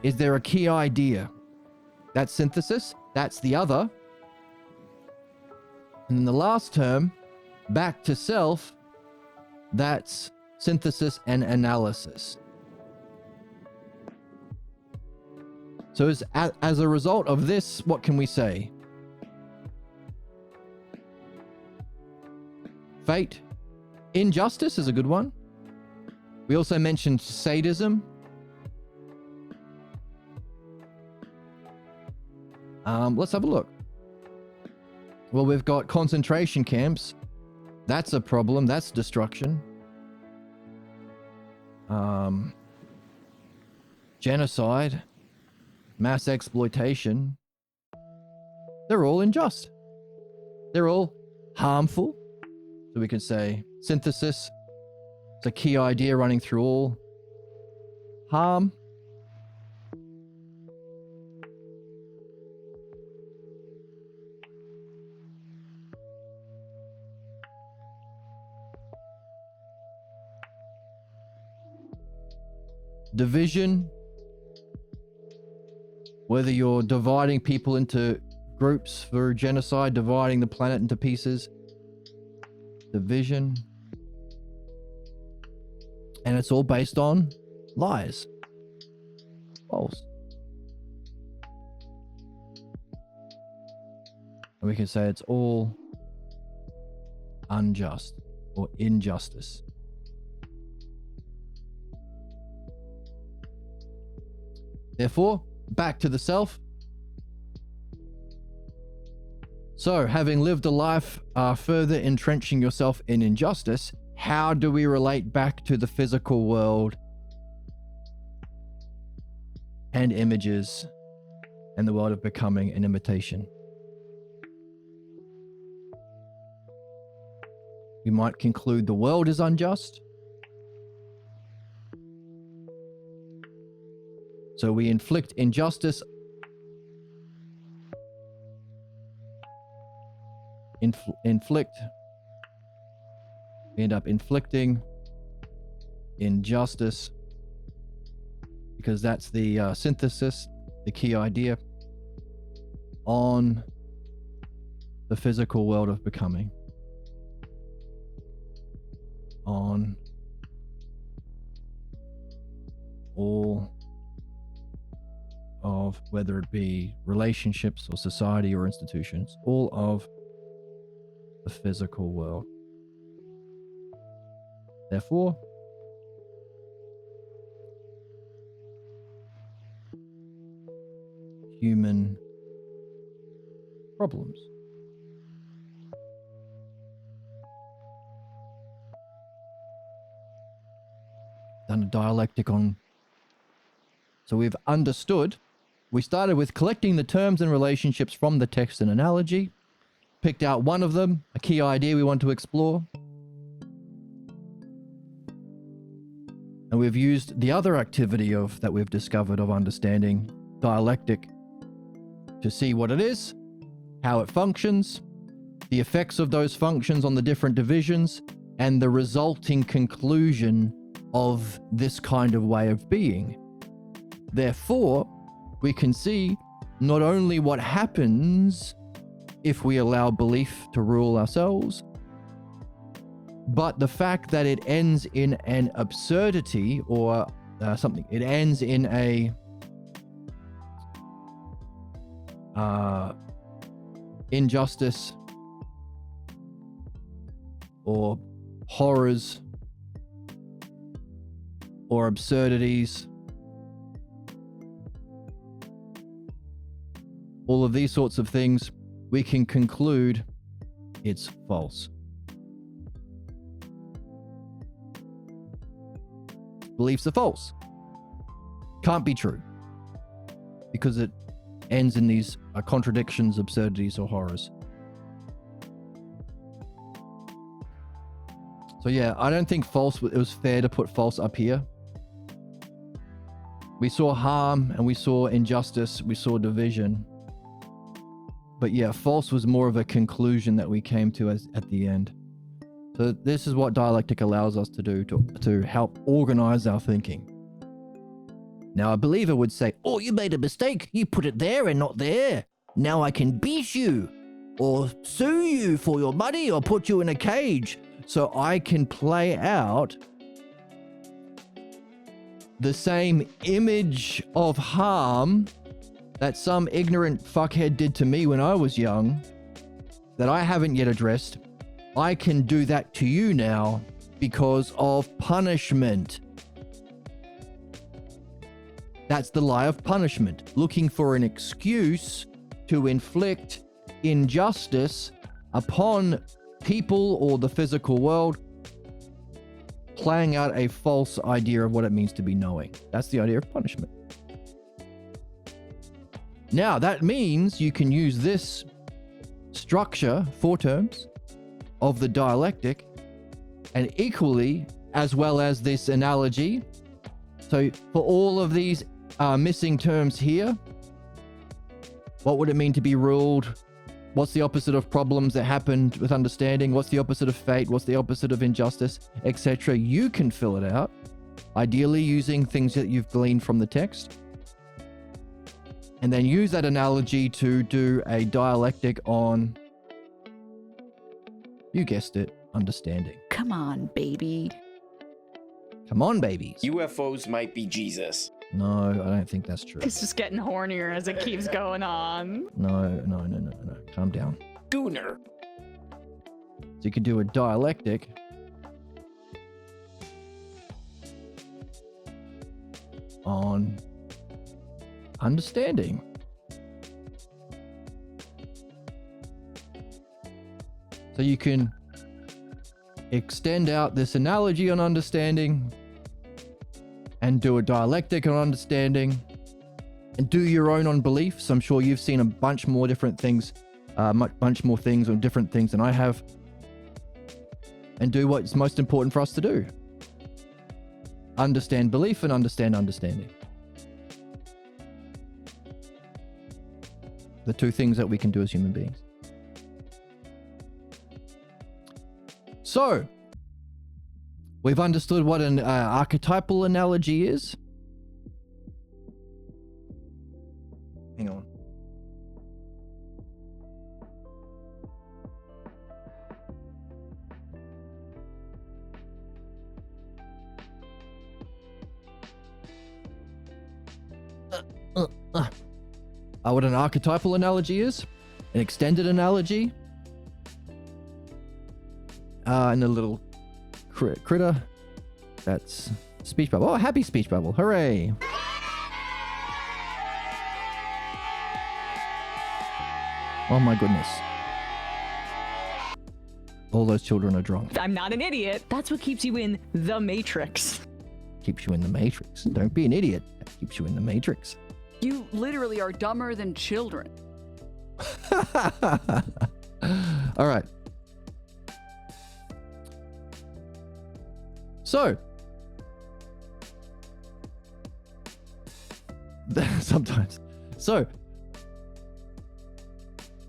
Is there a key idea? That's synthesis. That's the other. And then the last term, back to self, that's synthesis and analysis. So as a result of this, what can we say? Fate. Injustice is a good one. We also mentioned sadism. Let's have a look. Well, we've got concentration camps. That's a problem. That's destruction. Genocide. Mass exploitation. They're all unjust. They're all harmful. So we can say synthesis. It's a key idea running through all. Harm. Division. Whether you're dividing people into groups for genocide, dividing the planet into pieces. Division. And it's all based on lies. False. And we can say it's all unjust or injustice. Therefore, back to the self. So, having lived a life further entrenching yourself in injustice, how do we relate back to the physical world and images and the world of becoming an imitation? We might conclude the world is unjust. So we inflict injustice. We end up inflicting injustice because that's the synthesis, the key idea on the physical world of becoming. On all of, whether it be relationships or society or institutions, all of the physical world. Therefore, human problems. Done a dialectic on. So we've understood. We started with collecting the terms and relationships from the text and analogy, picked out one of them, a key idea we want to explore. And we've used the other activity that we've discovered of understanding dialectic to see what it is, how it functions, the effects of those functions on the different divisions, and the resulting conclusion of this kind of way of being. Therefore, we can see not only what happens if we allow belief to rule ourselves, but the fact that it ends in an absurdity or something. It ends in a injustice or horrors or absurdities. All of these sorts of things, we can conclude it's false. Beliefs are false. Can't be true. Because it ends in these contradictions, absurdities, or horrors. So yeah, I don't think false, it was fair to put false up here. We saw harm and we saw injustice, we saw division. But yeah, false was more of a conclusion that we came to at the end. So this is what dialectic allows us to do to help organize our thinking. Now a believer would say, oh, you made a mistake. You put it there and not there. Now I can beat you or sue you for your money or put you in a cage so I can play out the same image of harm that some ignorant fuckhead did to me when I was young that I haven't yet addressed. I can do that to you now because of punishment. That's the lie of punishment, looking for an excuse to inflict injustice upon people or the physical world, playing out a false idea of what it means to be knowing. That's the idea of punishment. Now, that means you can use this structure, 4 terms, of the dialectic, and equally, as well as this analogy. So for all of these missing terms here, what would it mean to be ruled? What's the opposite of problems that happened with understanding? What's the opposite of fate? What's the opposite of injustice, etc.? You can fill it out, ideally using things that you've gleaned from the text, and then use that analogy to do a dialectic on, you guessed it, understanding. Come on, baby. Come on, babies. UFOs might be Jesus. No, I don't think that's true. It's just getting hornier as it keeps going on. No. Calm down. Gooner. So you could do a dialectic on understanding. So you can extend out this analogy on understanding and do a dialectic on understanding and do your own on beliefs. I'm sure you've seen a bunch more different things, bunch more things on different things than I have, and do what's most important for us to do. Understand belief and understand understanding. The 2 things that we can do as human beings. So, we've understood what an archetypal analogy is. Hang on. What an archetypal analogy is, an extended analogy, and a little critter. That's speech bubble. Oh, happy speech bubble. Hooray. Oh my goodness. All those children are drunk. I'm not an idiot. That's what keeps you in the Matrix. Keeps you in the Matrix. Don't be an idiot. That keeps you in the Matrix. You literally are dumber than children. All right. So, sometimes. So,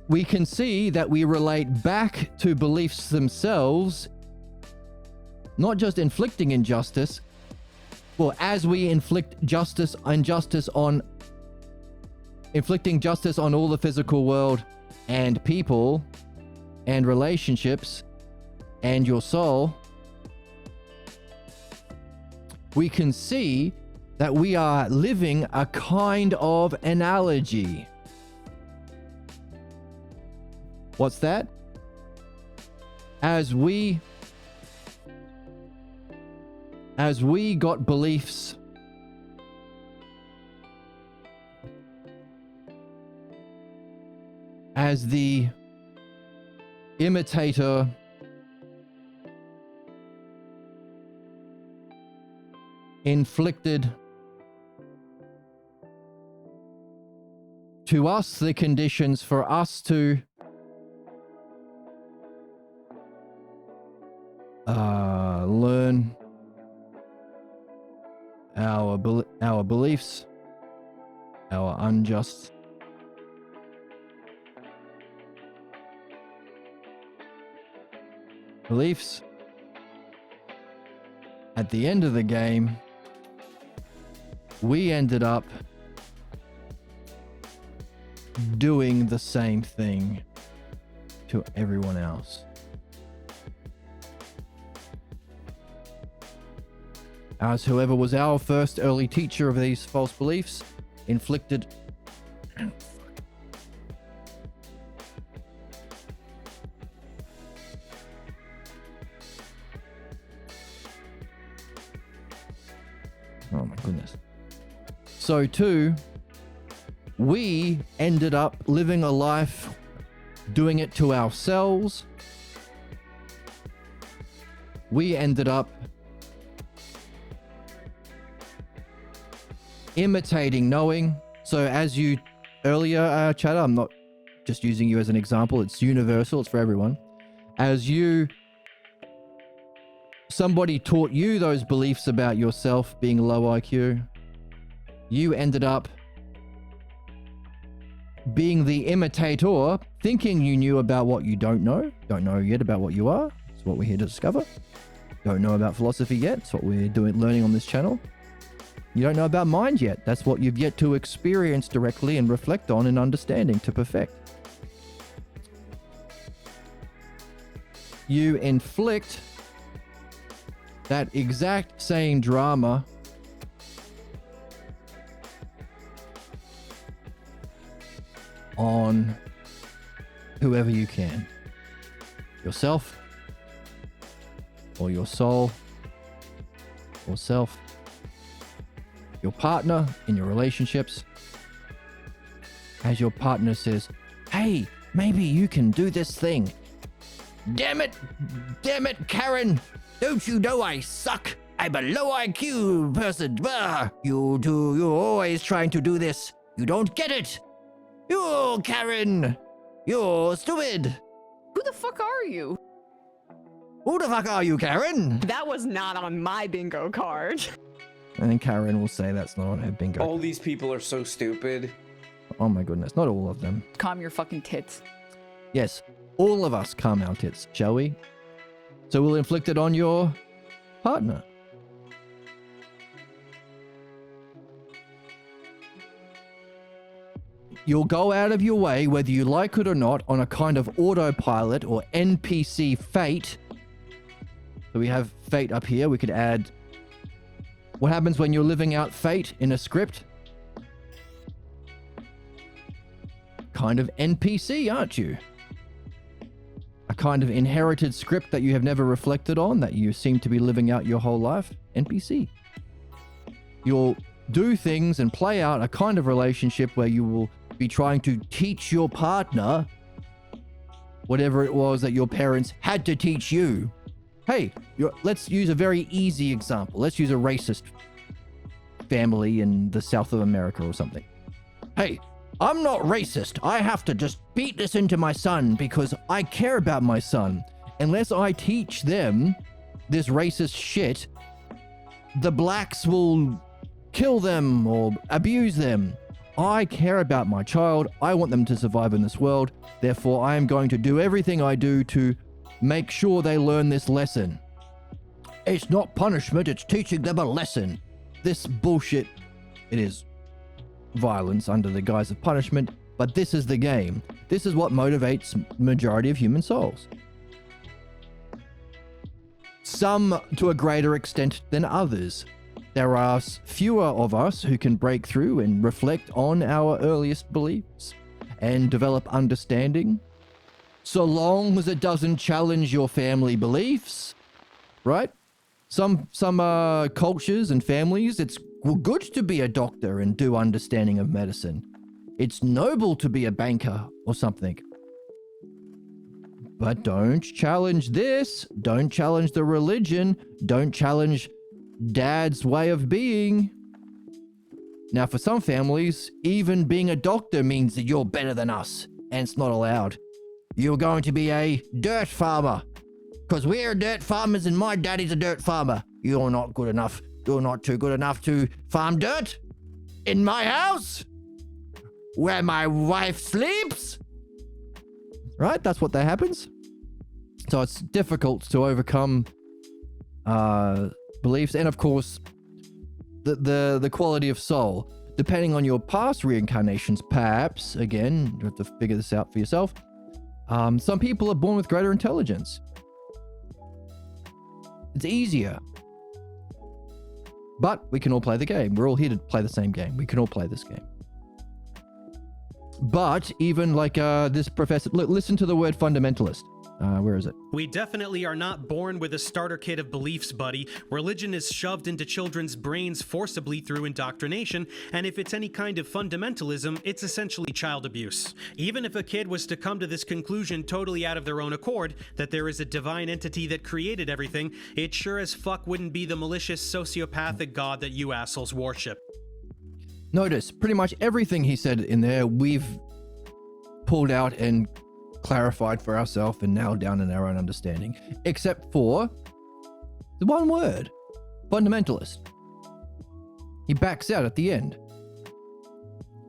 we can see that we relate back to beliefs themselves, not just inflicting injustice. Well, as we inflict injustice on inflicting justice on all the physical world and people and relationships and your soul, we can see that we are living a kind of analogy. What's that? As we got beliefs as the imitator inflicted to us the conditions for us to learn our beliefs, our unjust beliefs. At the end of the game, we ended up doing the same thing to everyone else. As whoever was our first early teacher of these false beliefs inflicted oh my goodness. So too, we ended up living a life doing it to ourselves. We ended up imitating knowing. So as you earlier, chatter, I'm not just using you as an example, it's universal, it's for everyone. As somebody taught you those beliefs about yourself being low IQ, you ended up being the imitator, thinking you knew about what you don't know yet about what you are. It's what we're here to discover. Don't know about philosophy yet. It's what we're learning on this channel. You don't know about mind yet. That's what you've yet to experience directly and reflect on and understanding to perfect. You inflict that exact same drama on whoever you can. Yourself, or your soul, or self, your partner in your relationships. As your partner says, hey, maybe you can do this thing. Damn it, Karen. Don't you know I suck? I'm a low IQ person. You're always trying to do this. You don't get it. You, Karen. You're stupid. Who the fuck are you? Who the fuck are you, Karen? That was not on my bingo card. And then Karen will say that's not on her bingo. All these people are so stupid. Oh my goodness, not all of them. Calm your fucking tits. Yes, all of us calm our tits, shall we? So we'll inflict it on your partner. You'll go out of your way, whether you like it or not, on a kind of autopilot or NPC fate. So we have fate up here. We could add what happens when you're living out fate in a script. Kind of NPC, aren't you? A kind of inherited script that you have never reflected on, that you seem to be living out your whole life. NPC. You'll do things and play out a kind of relationship where you will be trying to teach your partner whatever it was that your parents had to teach you. Hey, let's use a very easy example. Let's use a racist family in the South of America or something. Hey, I'm not racist. I have to just beat this into my son because I care about my son. Unless I teach them this racist shit, the blacks will kill them or abuse them. I care about my child. I want them to survive in this world. Therefore, I am going to do everything I do to make sure they learn this lesson. It's not punishment, it's teaching them a lesson. This bullshit, it is. violence under the guise of punishment, but this is the game. This is what motivates majority of human souls. Some to a greater extent than others. There are fewer of us who can break through and reflect on our earliest beliefs and develop understanding, so long as it doesn't challenge your family beliefs, right? Some cultures and families, it's good to be a doctor and do understanding of medicine. It's noble to be a banker or something. But don't challenge this. Don't challenge the religion. Don't challenge dad's way of being. Now, for some families, even being a doctor means that you're better than us, and it's not allowed. You're going to be a dirt farmer, because we're dirt farmers and my daddy's a dirt farmer. You're not good enough. You're not too good enough to farm dirt in my house where my wife sleeps. Right? That's what that happens. So it's difficult to overcome beliefs, and of course, the quality of soul. Depending on your past reincarnations, perhaps, again, you have to figure this out for yourself. Some people are born with greater intelligence. It's easier. But we can all play the game. We're all here to play the same game. We can all play this game. But even like this professor, listen to the word fundamentalist. Where is it? We definitely are not born with a starter kit of beliefs, buddy. Religion is shoved into children's brains forcibly through indoctrination, and if it's any kind of fundamentalism, it's essentially child abuse. Even if a kid was to come to this conclusion totally out of their own accord, that there is a divine entity that created everything, it sure as fuck wouldn't be the malicious sociopathic god that you assholes worship. Notice, pretty much everything he said in there, we've pulled out and clarified for ourselves and nailed down in our own understanding, except for the one word, fundamentalist. He backs out at the end.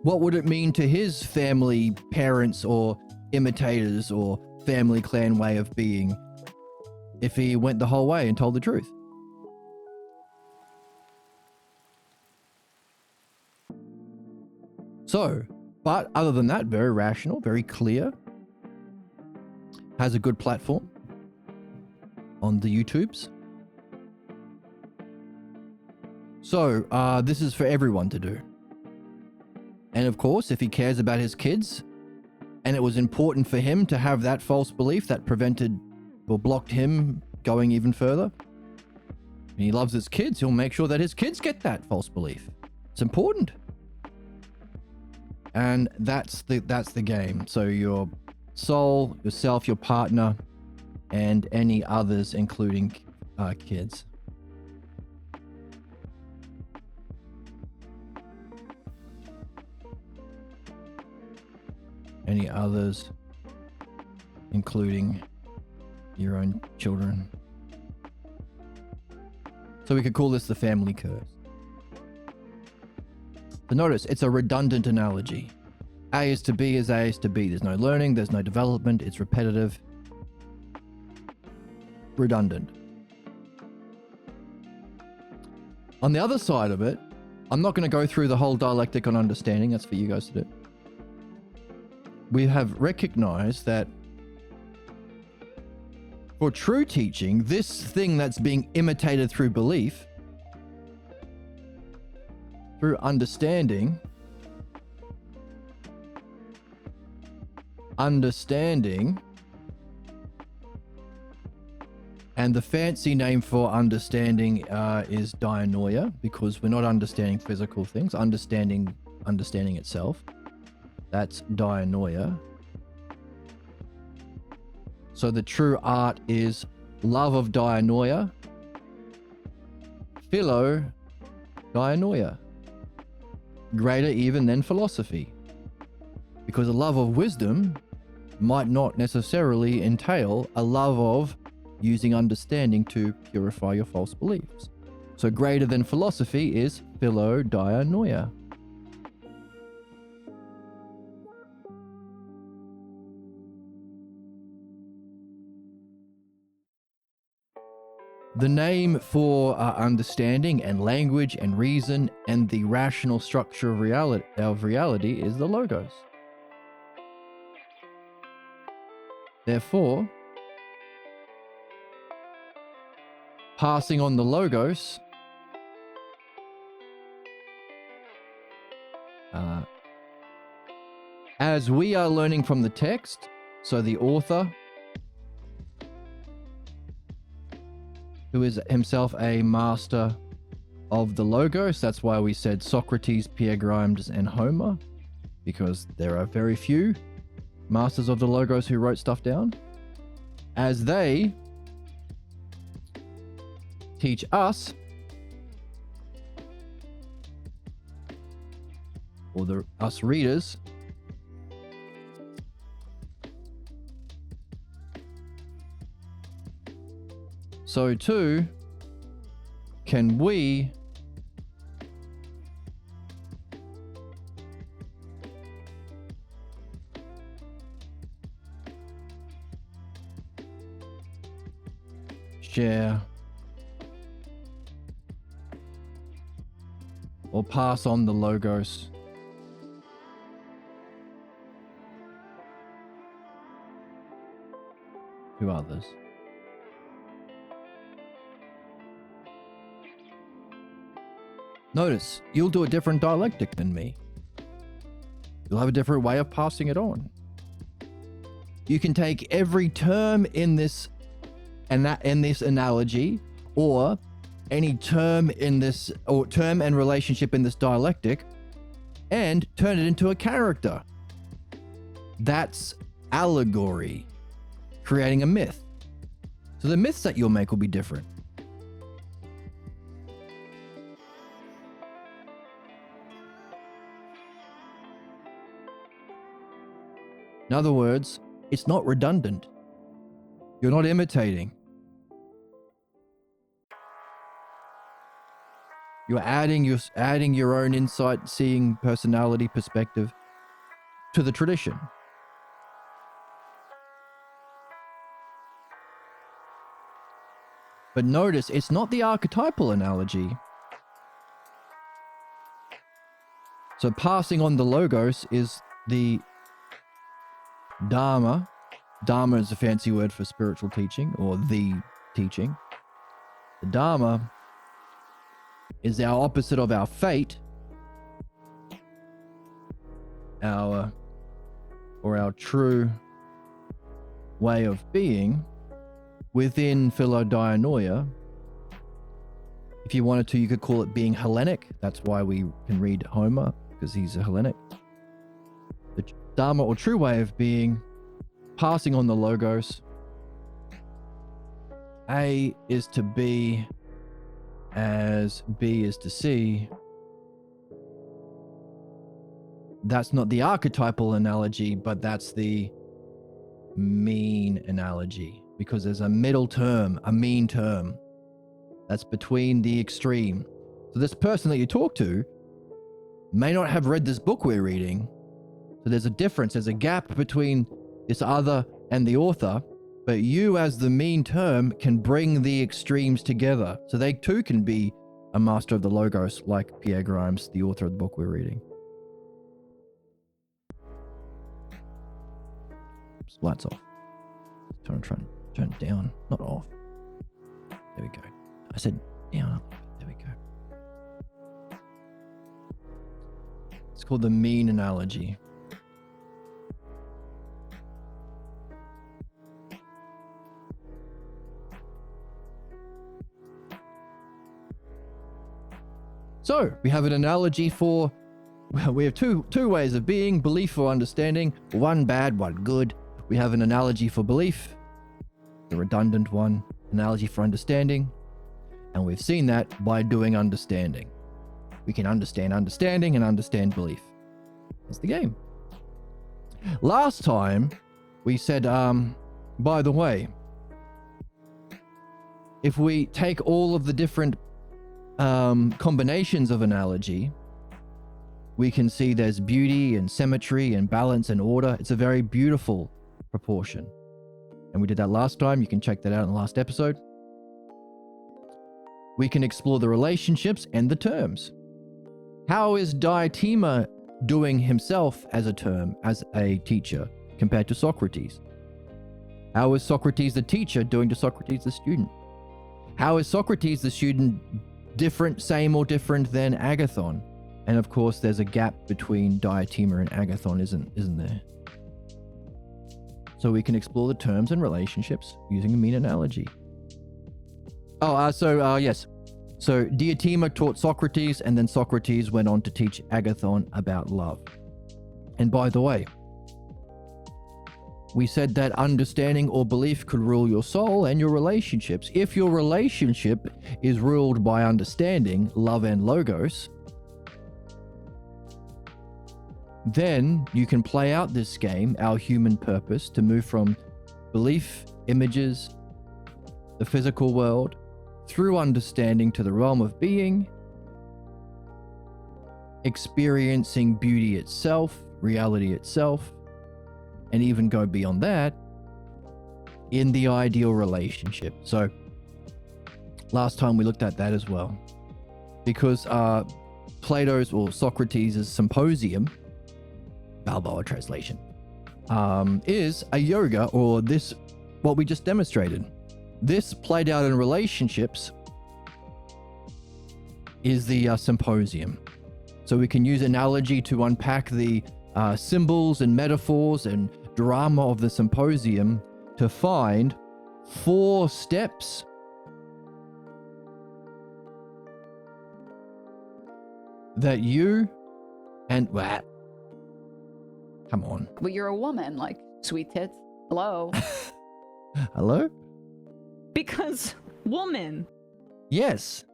What would it mean to his family, parents, or imitators, or family clan way of being if he went the whole way and told the truth? So, but other than that, very rational, very clear, has a good platform on the YouTubes. So, this is for everyone to do. And of course, if he cares about his kids, and it was important for him to have that false belief that prevented or blocked him going even further, and he loves his kids, he'll make sure that his kids get that false belief. It's important. And that's the game. So your soul, yourself, your partner, and any others, including kids. Any others, including your own children. So we could call this the family curse. But notice, it's a redundant analogy. A is to B is A is to B. There's no learning, there's no development, it's repetitive. Redundant. On the other side of it, I'm not going to go through the whole dialectic on understanding, that's for you guys to do. We have recognized that for true teaching, this thing that's being imitated through belief, through understanding, and the fancy name for understanding is dianoia, because we're not understanding physical things, understanding itself. That's dianoia. So the true art is love of dianoia, philo dianoia, greater even than philosophy, because a love of wisdom might not necessarily entail a love of using understanding to purify your false beliefs. So greater than philosophy is philo dianoia. The name for understanding and language and reason and the rational structure of reality is the logos. Therefore, passing on the logos as we are learning from the text, so the author, who is himself a master of the logos, that's why we said Socrates, Pierre Grimes, and Homer, because there are very few masters of the logos who wrote stuff down, as they teach us, or us readers, so too can we share or pass on the logos to others. Notice, you'll do a different dialectic than me. You'll have a different way of passing it on. You can take every term in this analogy, or any term in this, or term and relationship in this dialectic, and turn it into a character. That's allegory, creating a myth. So the myths that you'll make will be different. In other words, it's not redundant. You're not imitating. You're adding your own insight, seeing, personality, perspective to the tradition. But notice, it's not the archetypal analogy. So passing on the logos is the Dharma. Dharma is a fancy word for spiritual teaching, or the teaching. The Dharma is our opposite of our fate, our true way of being within Philodianoia. If you wanted to, you could call it being Hellenic. That's why we can read Homer, because he's a Hellenic. The Dharma, or true way of being, passing on the logos. A is to B as B is to C. That's not the archetypal analogy, but that's the mean analogy, because there's a middle term, a mean term, that's between the extreme. So this person that you talk to may not have read this book we're reading. So there's a difference, there's a gap between this other and the author, but you as the mean term can bring the extremes together. So they too can be a master of the logos, like Pierre Grimes, the author of the book we're reading. Oops, lights off. Try and turn it down, not off. There we go. I said down. There we go. It's called the mean analogy. So we have an analogy for, well, we have two ways of being: belief or understanding, one bad, one good. We have an analogy for belief, the redundant one, analogy for understanding, and we've seen that by doing understanding. We can understand understanding and understand belief. That's the game. Last time we said, by the way, if we take all of the different combinations of analogy, we can see there's beauty and symmetry and balance and order. It's a very beautiful proportion. And we did that last time. You can check that out in the last episode. we can explore the relationships and the terms. How is Diotima doing himself as a term, as a teacher, compared to Socrates? How is Socrates the teacher doing to Socrates the student? How is Socrates the student different, same or different than Agathon? And of course, there's a gap between Diotima and Agathon, isn't there? So we can explore the terms and relationships using a mean analogy. Yes. So Diotima taught Socrates, and then Socrates went on to teach Agathon about love. And by the way, we said that understanding or belief could rule your soul and your relationships. If your relationship is ruled by understanding, love, and logos, then you can play out this game, our human purpose, to move from belief, images, the physical world, through understanding to the realm of being, experiencing beauty itself, reality itself, and even go beyond that in the ideal relationship. So last time we looked at that as well, because Plato's or Socrates' symposium, Balboa translation, is a yoga, or this, what we just demonstrated. This played out in relationships is the symposium. So we can use analogy to unpack the symbols and metaphors and drama of the symposium to find 4 steps that you and come on. But you're a woman, like, sweet tits. Hello. Hello? Because woman. Yes,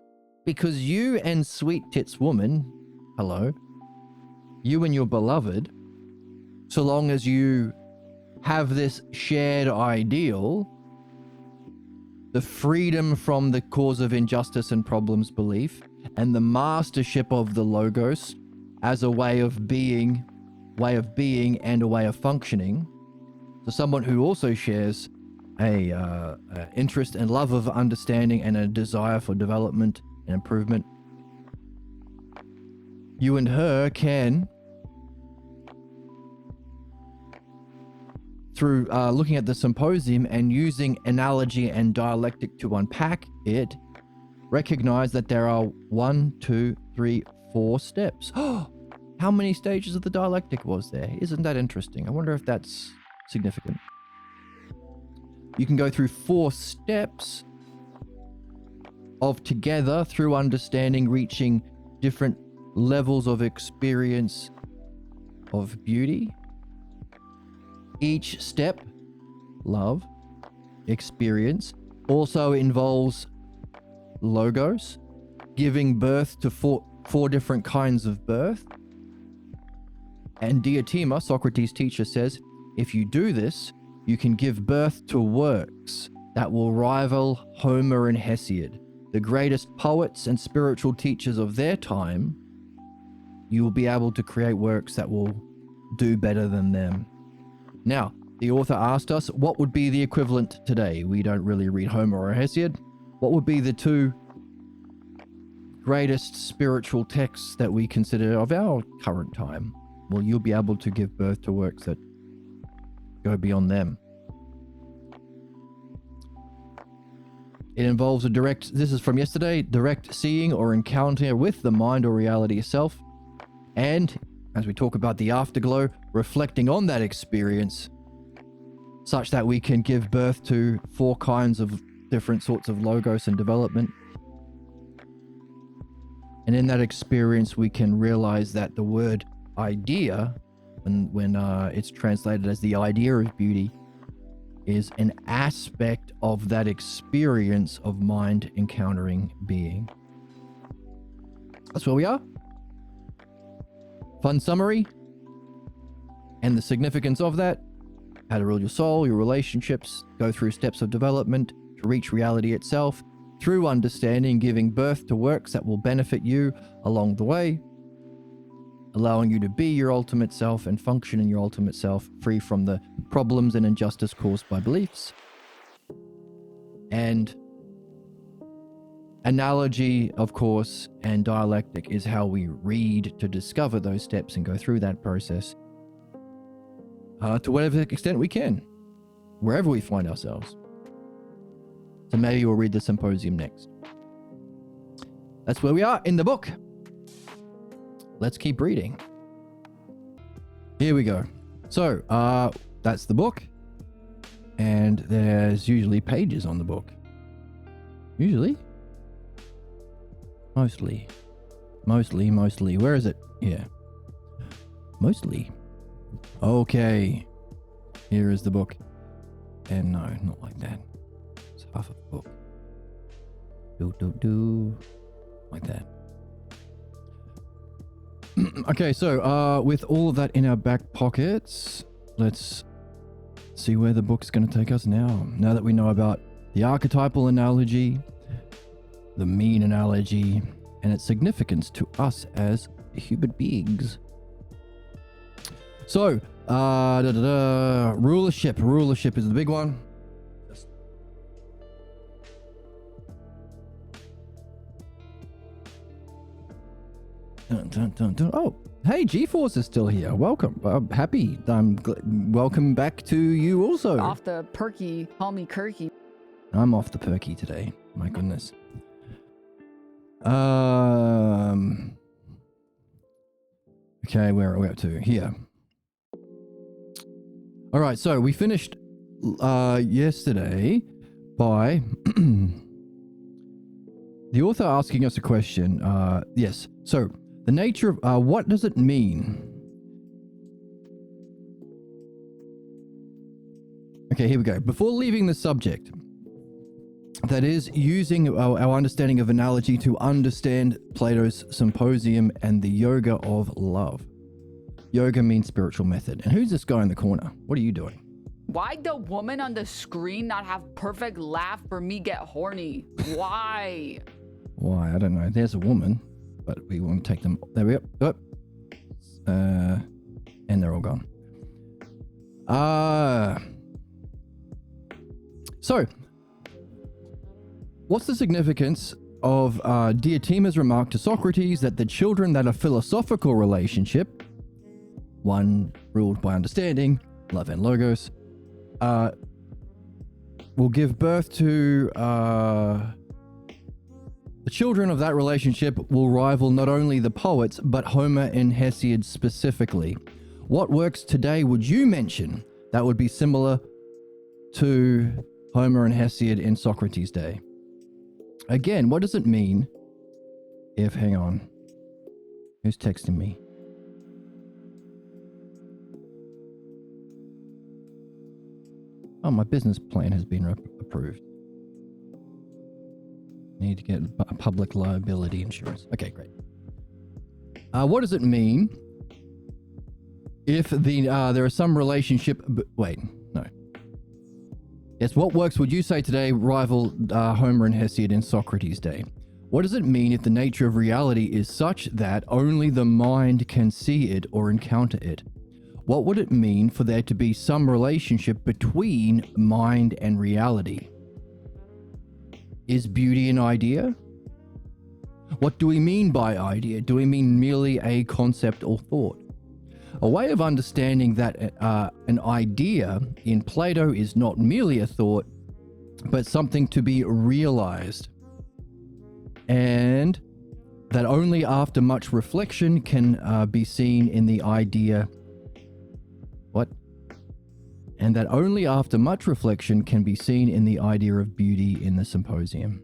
because you and sweet tits woman, hello, you and your beloved, so long as you have this shared ideal, the freedom from the cause of injustice and problems belief, and the mastership of the logos as a way of being and a way of functioning. So someone who also shares a interest and love of understanding and a desire for development and improvement, you and her can, through looking at the symposium and using analogy and dialectic to unpack it, recognize that there are 1, 2, 3, 4 steps. How many stages of the dialectic was there? Isn't that interesting? I wonder if that's significant. You can go through 4 steps of together, through understanding, reaching different levels of experience of beauty. Each step, love, experience, also involves logos, giving birth to four different kinds of birth. And Diotima, Socrates' teacher, says, if you do this, you can give birth to works that will rival Homer and Hesiod, the greatest poets and spiritual teachers of their time. You will be able to create works that will do better than them. Now, the author asked us, what would be the equivalent today? We don't really read Homer or Hesiod. What would be the 2 greatest spiritual texts that we consider of our current time? Well, you'll be able to give birth to works that go beyond them. It involves this is from yesterday, direct seeing or encounter with the mind or reality itself. And as we talk about the afterglow, reflecting on that experience such that we can give birth to 4 kinds of different sorts of logos and development. And in that experience, we can realize that the word idea, when it's translated as the idea of beauty, is an aspect of that experience of mind encountering being. That's where we are. Fun summary and the significance of that: how to rule your soul, your relationships, go through steps of development to reach reality itself, through understanding, giving birth to works that will benefit you along the way, allowing you to be your ultimate self and function in your ultimate self, free from the problems and injustice caused by beliefs. And Analogy, of course, and dialectic is how we read to discover those steps and go through that process to whatever extent we can, wherever we find ourselves. So maybe we'll read the symposium next. That's where we are in the book. Let's keep reading. Here we go. So, that's the book. And there's usually pages on the book. Usually? Mostly. Where is it? Here. Mostly. Okay. Here is the book. And no, not like that. It's half of the book. Like that. Okay, so with all of that in our back pockets, let's see where the book's going to take us now. Now that we know about the archetypal analogy, the mean analogy, and its significance to us as human beings. So, rulership. Rulership is the big one. Oh, hey, G-Force is still here. Welcome. Happy. Welcome back to you also. Off the perky, call me Kirky. I'm off the perky today. My goodness. Okay, where are we up to? Here. All right, so we finished yesterday by the author asking us a question. Yes, so the nature of what does it mean? Okay, here we go. Before leaving the subject, that is, using our understanding of analogy to understand Plato's Symposium and the Yoga of Love. Yoga means spiritual method. And who's this guy in the corner? What are you doing? Why'd the woman on the screen not have perfect laugh for me get horny? Why? Why? I don't know. There's a woman, but we won't take them. There we go. And they're all gone. So, what's the significance of Diotima's remark to Socrates that the children that a philosophical relationship, one ruled by understanding, love and logos, will give birth to the children of that relationship will rival not only the poets, but Homer and Hesiod specifically. What works today would you mention that would be similar to Homer and Hesiod in Socrates' day? Again, what does it mean if, hang on, who's texting me? Oh, my business plan has been approved. Need to get public liability insurance. Okay, great. What does it mean if there is some relationship? Wait, no. Yes, what works would you say today rival Homer and Hesiod in Socrates' day? What does it mean if the nature of reality is such that only the mind can see it or encounter it? What would it mean for there to be some relationship between mind and reality? Is beauty an idea? What do we mean by idea? Do we mean merely a concept or thought? A way of understanding that an idea in Plato is not merely a thought, but something to be realized. And that only after much reflection can be seen in the idea. What? And that only after much reflection can be seen in the idea of beauty in the Symposium.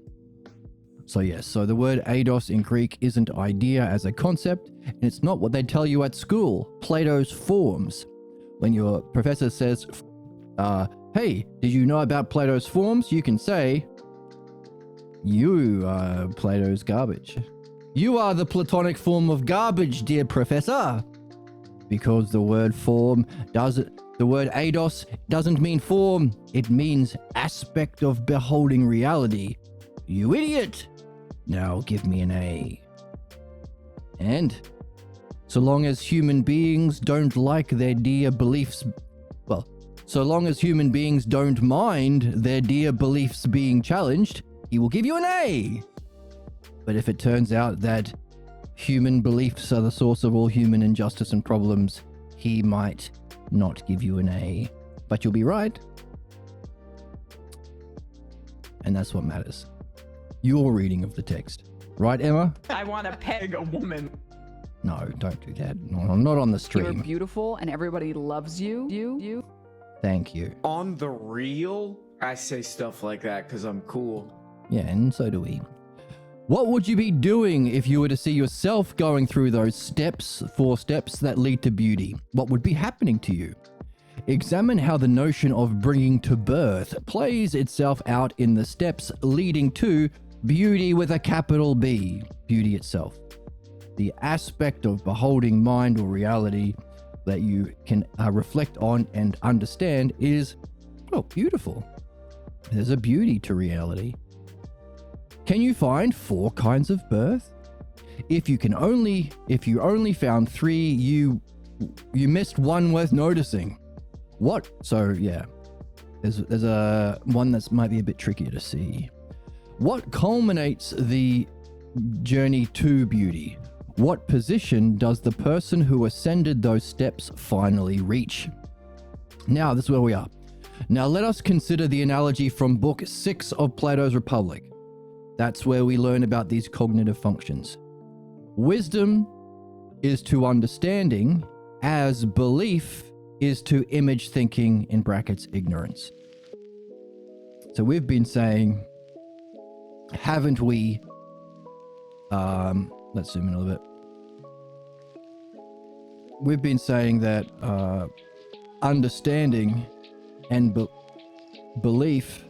So yes, so the word eidos in Greek isn't idea as a concept, and it's not what they tell you at school, Plato's forms. When your professor says, hey, did you know about Plato's forms? You can say, you are Plato's garbage. You are the Platonic form of garbage, dear professor. Because the word form the word eidos doesn't mean form, it means aspect of beholding reality. You idiot! Now give me an A. And so long as human beings don't like their dear beliefs, so long as human beings don't mind their dear beliefs being challenged, he will give you an A. But if it turns out that human beliefs are the source of all human injustice and problems, he might not give you an A. But you'll be right. And that's what matters. Your reading of the text. Right, Emma? I want to peg a woman. No, don't do that. No, not on the You're stream. beautiful and everybody loves you. You. Thank you. On the real, I say stuff like that because I'm cool. Yeah, and so do we. What would you be doing if you were to see yourself going through those steps, 4 steps that lead to beauty? What would be happening to you? Examine how the notion of bringing to birth plays itself out in the steps leading to beauty with a capital B, beauty itself. The aspect of beholding mind or reality that you can reflect on and understand is, well, beautiful. There's a beauty to reality. Can you find 4 kinds of birth? If you only found 3, you missed one worth noticing. What? So yeah, there's a one that might be a bit trickier to see. What culminates the journey to beauty? What position does the person who ascended those steps finally reach? Now, this is where we are. Now let us consider the analogy from Book 6 of Plato's Republic. That's where we learn about these cognitive functions. Wisdom is to understanding as belief is to image thinking, in brackets, ignorance. So we've been saying, haven't we, let's zoom in a little bit. We've been saying that understanding and belief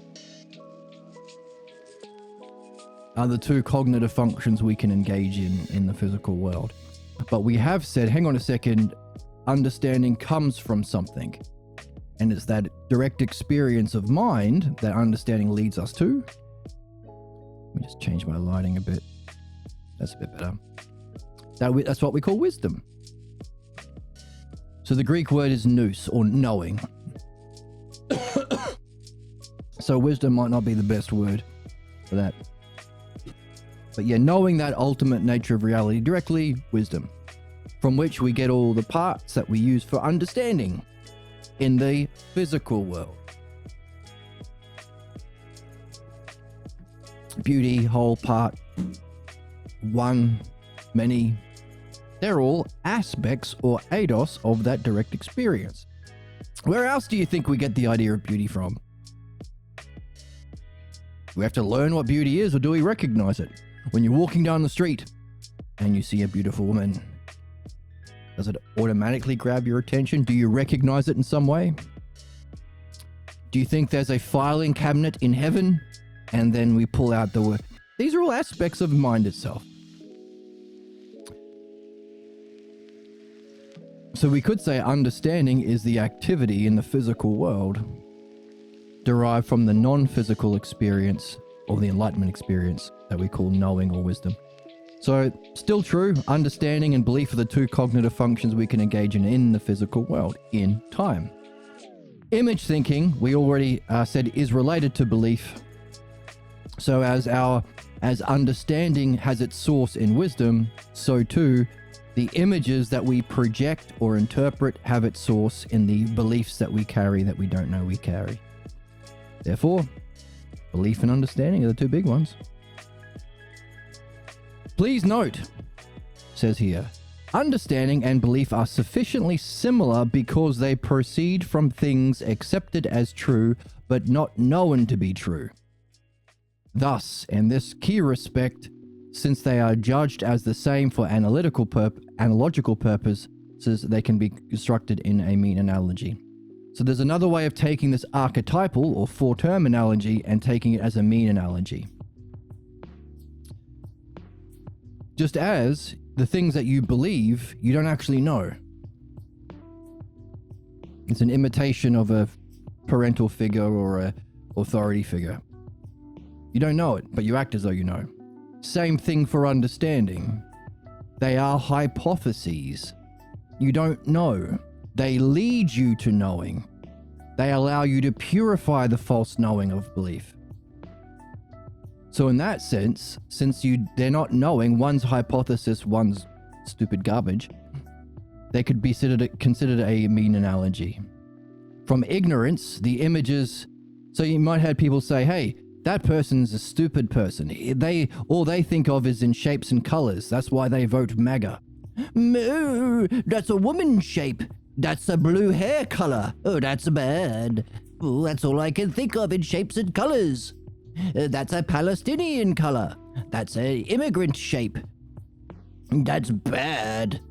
are the 2 cognitive functions we can engage in the physical world. But we have said, hang on a second, understanding comes from something. And it's that direct experience of mind that understanding leads us to. Let me just change my lighting a bit. That's a bit better. That's what we call wisdom. So the Greek word is nous, or knowing. So wisdom might not be the best word for that. But yeah, knowing that ultimate nature of reality directly, wisdom, from which we get all the parts that we use for understanding in the physical world. Beauty, whole, part, one, many. They're all aspects or eidos of that direct experience. Where else do you think we get the idea of beauty from? We have to learn what beauty is, or do we recognize it? When you're walking down the street and you see a beautiful woman, does it automatically grab your attention? Do you recognize it in some way? Do you think there's a filing cabinet in heaven and then we pull out the word? These are all aspects of mind itself. So we could say understanding is the activity in the physical world derived from the non-physical experience or the enlightenment experience that we call knowing or wisdom. So still true, understanding and belief are the 2 cognitive functions we can engage in the physical world in time. Image thinking, we already said, is related to belief. So as understanding has its source in wisdom, so too the images that we project or interpret have its source in the beliefs that we carry that we don't know we carry. Therefore, belief and understanding are the 2 big ones. Please note, says here, understanding and belief are sufficiently similar because they proceed from things accepted as true but not known to be true. Thus, in this key respect, since they are judged as the same for analogical purposes, they can be constructed in a mean analogy. So there's another way of taking this archetypal or 4-term analogy and taking it as a mean analogy. Just as the things that you believe, you don't actually know. It's an imitation of a parental figure or a authority figure. You don't know it, but you act as though you know. Same thing for understanding. They are hypotheses. You don't know. They lead you to knowing. They allow you to purify the false knowing of belief. So in that sense, since they're not knowing, one's hypothesis, one's stupid garbage, they could be considered a mean analogy. From ignorance, the images, so you might have people say, hey, that person's a stupid person. All they think of is in shapes and colors. That's why they vote MAGA. No, that's a woman's shape. That's a blue hair color. Oh, that's bad. Oh, that's all I can think of in shapes and colors. That's a Palestinian color. That's a immigrant shape. That's bad,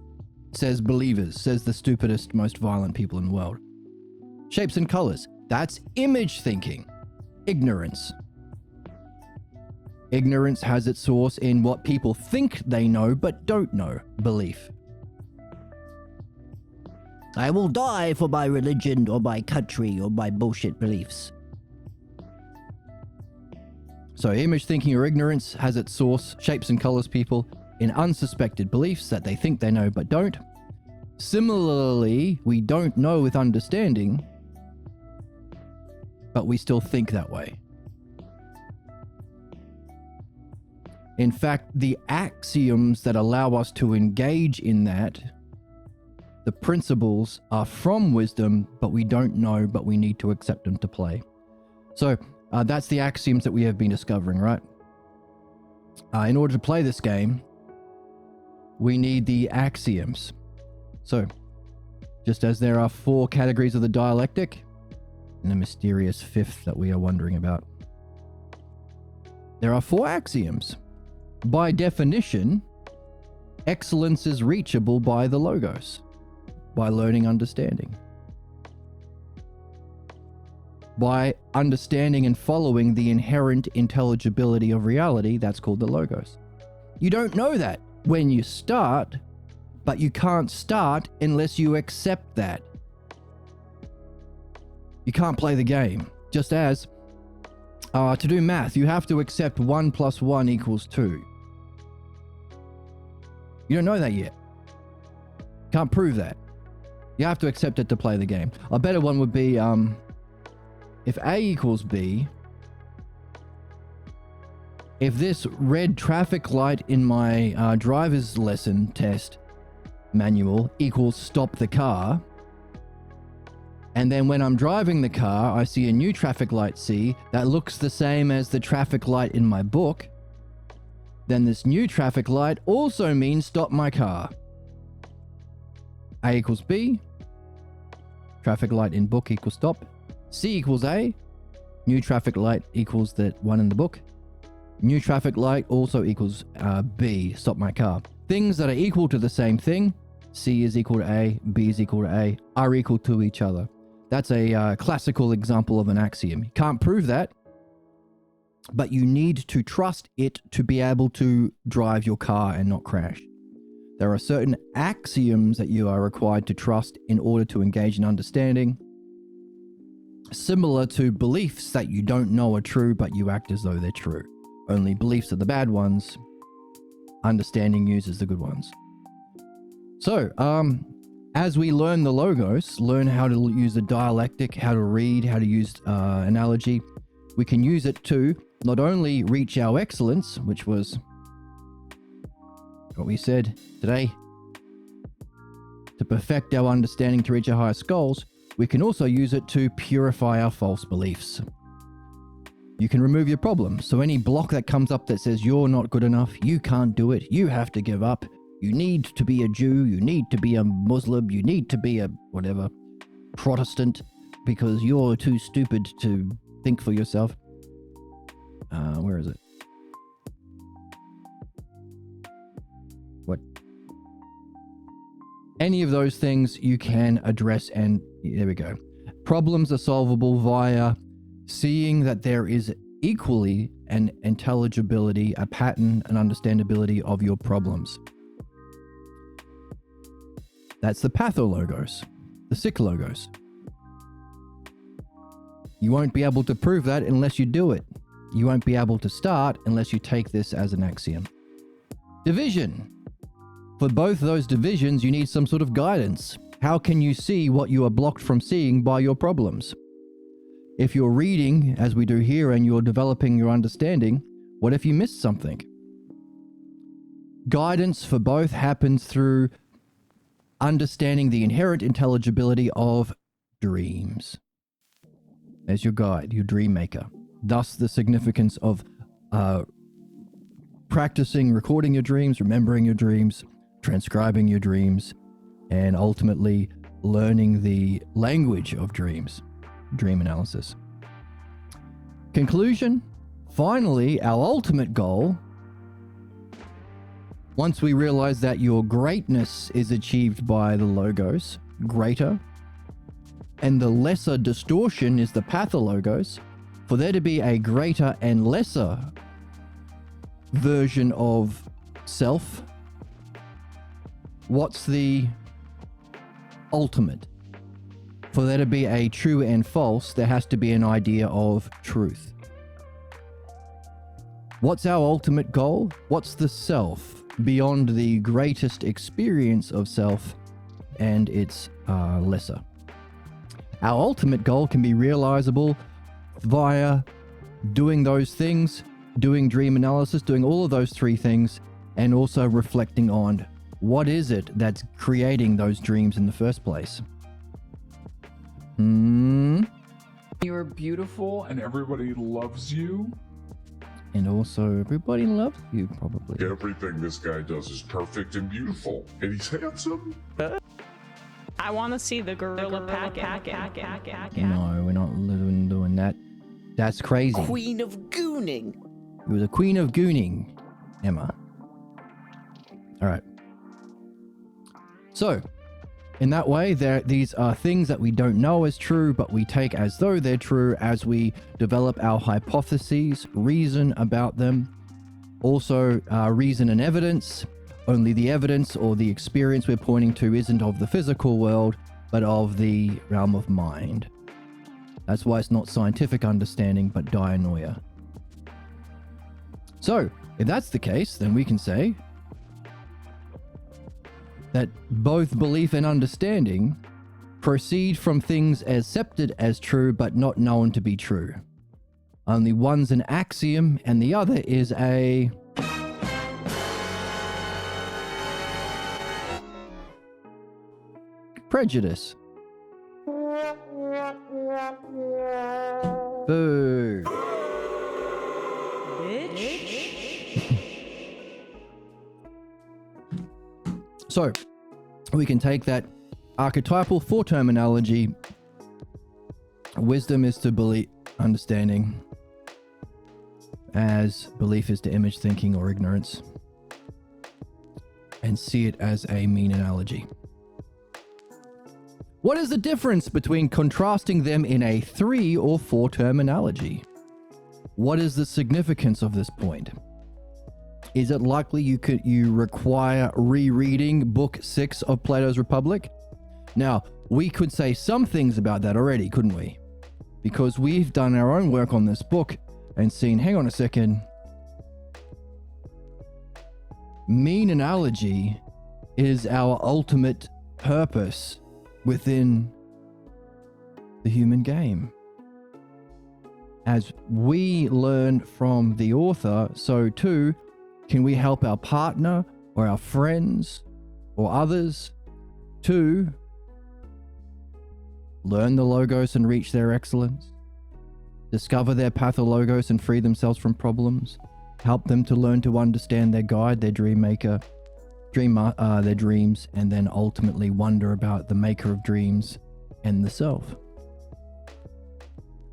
says believers, says the stupidest, most violent people in the world. Shapes and colors. That's image thinking. Ignorance. Ignorance has its source in what people think they know but don't know. Belief. I will die for my religion or my country or my bullshit beliefs. So image thinking or ignorance has its source, shapes and colors people, in unsuspected beliefs that they think they know but don't. Similarly, we don't know with understanding, but we still think that way. In fact, the axioms that allow us to engage in that, the principles are from wisdom, but we don't know, but we need to accept them to play. So that's the axioms that we have been discovering, right? In order to play this game, we need the axioms. So, just as there are 4 categories of the dialectic, and a mysterious 5th that we are wondering about, there are 4 axioms. By definition, excellence is reachable by the logos, by learning understanding. By understanding and following the inherent intelligibility of reality, that's called the logos. You don't know that when you start, but you can't start unless you accept that. You can't play the game. Just as to do math, you have to accept 1 + 1 = 2. You don't know that yet. Can't prove that. You have to accept it to play the game. A better one would be if A = B, if this red traffic light in my driver's lesson test manual equals stop the car, and then when I'm driving the car, I see a new traffic light C that looks the same as the traffic light in my book, then this new traffic light also means stop my car. A = B, traffic light in book equals stop. C = A, new traffic light equals the one in the book. New traffic light also equals B, stop my car. Things that are equal to the same thing, C is equal to A, B is equal to A, are equal to each other. That's a classical example of an axiom. You can't prove that, but you need to trust it to be able to drive your car and not crash. There are certain axioms that you are required to trust in order to engage in understanding, similar to beliefs that you don't know are true, but you act as though they're true. Only beliefs are the bad ones. Understanding uses the good ones. So, as we learn the logos, learn how to use the dialectic, how to read, how to use analogy, we can use it to not only reach our excellence, which was what we said today, to perfect our understanding to reach our highest goals, we can also use it to purify our false beliefs. You can remove your problem. So any block that comes up that says you're not good enough, you can't do it, you have to give up, you need to be a Jew, you need to be a Muslim, you need to be a whatever, Protestant, because you're too stupid to think for yourself. Where is it? What? Any of those things you can address, and there we go. Problems are solvable via seeing that there is equally an intelligibility, a pattern, an understandability of your problems. That's the pathologos, the sick logos. You won't be able to prove that unless you do it. You won't be able to start unless you take this as an axiom. Division. For both those divisions, you need some sort of guidance. How can you see what you are blocked from seeing by your problems? If you're reading, as we do here, and you're developing your understanding, What if you missed something? Guidance for both happens through understanding the inherent intelligibility of dreams. As your guide, your dream maker. Thus the significance of practicing recording your dreams, remembering your dreams, transcribing your dreams, and ultimately learning the language of dreams, dream analysis. Conclusion, finally, our ultimate goal, once we realize that your greatness is achieved by the logos, greater, and the lesser distortion is the pathologos, for there to be a greater and lesser version of self, what's the ultimate? For there to be a true and false, there has to be an idea of truth. What's our ultimate goal? What's the self beyond the greatest experience of self and its lesser? Our ultimate goal can be realizable via doing those things, doing dream analysis, doing all of those three things, and also reflecting on what is it that's creating those dreams in the first place. You're beautiful. And everybody loves you. And also, everybody loves you, probably. Everything this guy does is perfect and beautiful. And he's handsome. I want to see the gorilla pack. No, we're not doing that. That's crazy. Queen of Gooning. You're the queen of gooning, Emma. All right. So, in that way, these are things that we don't know as true, but we take as though they're true as we develop our hypotheses, reason about them. Also, reason and evidence. Only the evidence or the experience we're pointing to isn't of the physical world, but of the realm of mind. That's why it's not scientific understanding, but dianoia. So, if that's the case, then we can say that both belief and understanding proceed from things accepted as true but not known to be true. Only one's an axiom and the other is a prejudice. Boo. So, we can take that archetypal four-term analogy. Wisdom is to belief, understanding, as belief is to image thinking or ignorance, and see it as a mean analogy. What is the difference between contrasting them in a 3 or 4-term analogy? What is the significance of this point? Is it likely you require rereading Book 6 of Plato's Republic? Now, we could say some things about that already, couldn't we? Because we've done our own work on this book and seen, hang on a second, mean analogy is our ultimate purpose within the human game. As we learn from the author, so too can we help our partner or our friends or others to learn the logos and reach their excellence, discover their pathologos and free themselves from problems, help them to learn to understand their guide, their dream maker, their dreams, and then ultimately wonder about the maker of dreams and the self.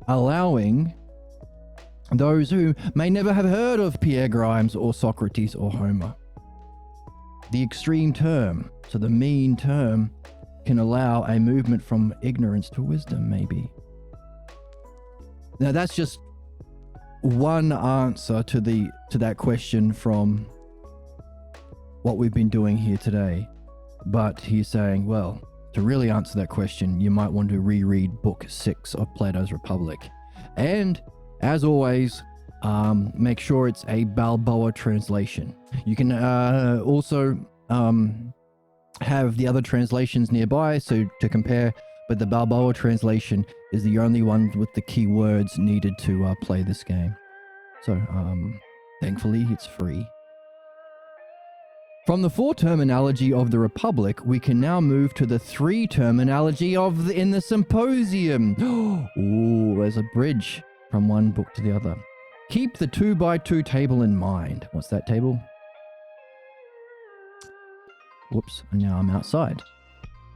Allowing those who may never have heard of Pierre Grimes or Socrates or Homer. The extreme term, so the mean term, can allow a movement from ignorance to wisdom, maybe. Now that's just one answer to that question from what we've been doing here today. But he's saying, well, to really answer that question, you might want to reread Book 6 of Plato's Republic. And as always, make sure it's a Balboa translation. You can also have the other translations nearby so to compare, but the Balboa translation is the only one with the key words needed to play this game. So, Thankfully, it's free. From the 4-term analogy of the Republic, we can now move to the 3-term analogy in the Symposium. Ooh, there's a bridge from one book to the other. Keep the 2x2 table in mind. What's that table? Whoops, and now I'm outside.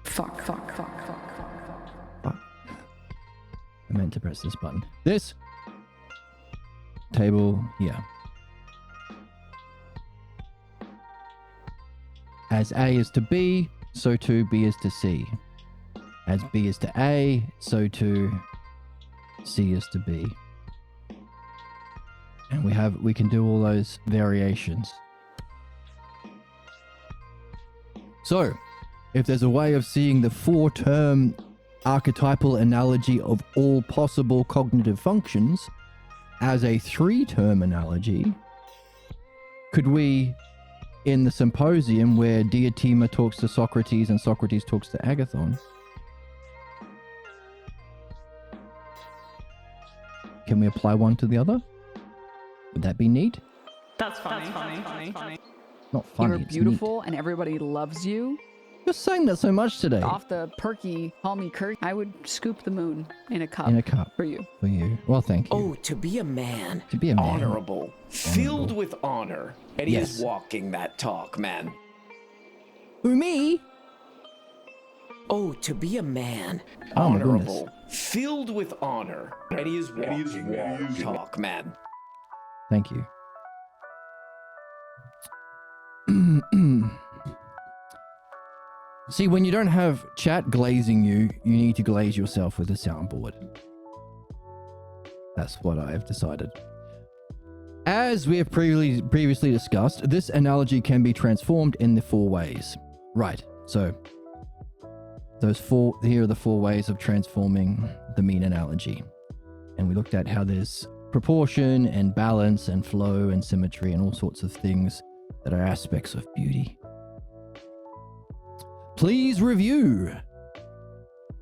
Fuck. I meant to press this button. This table here. As A is to B, so too B is to C. As B is to A, so too C is to B. And we can do all those variations. So, if there's a way of seeing the 4-term archetypal analogy of all possible cognitive functions as a 3-term analogy, could we, in the Symposium where Diotima talks to Socrates and Socrates talks to Agathon, can we apply one to the other? Would that be neat? That's funny. Not funny. You're it's beautiful and everybody loves you. neat. You're saying that so much today. Off the perky Halmy Kirk, I would scoop the moon in a cup. In a cup for you. for you. Well, thank you. Oh, to be a man. To be a man. Honorable. Filled with honor. And he Yes. is walking that talk, man. Who, me? Oh, to be a man. Oh, my goodness. Honorable. Filled with honor. And he is walking that talk, man. Thank you. See, when you don't have chat glazing you, you need to glaze yourself with a soundboard. That's what I've decided. As we have previously discussed, this analogy can be transformed in the 4 ways. Right, so here are the 4 ways of transforming the mean analogy. And we looked at how there's proportion and balance and flow and symmetry and all sorts of things that are aspects of beauty. Please review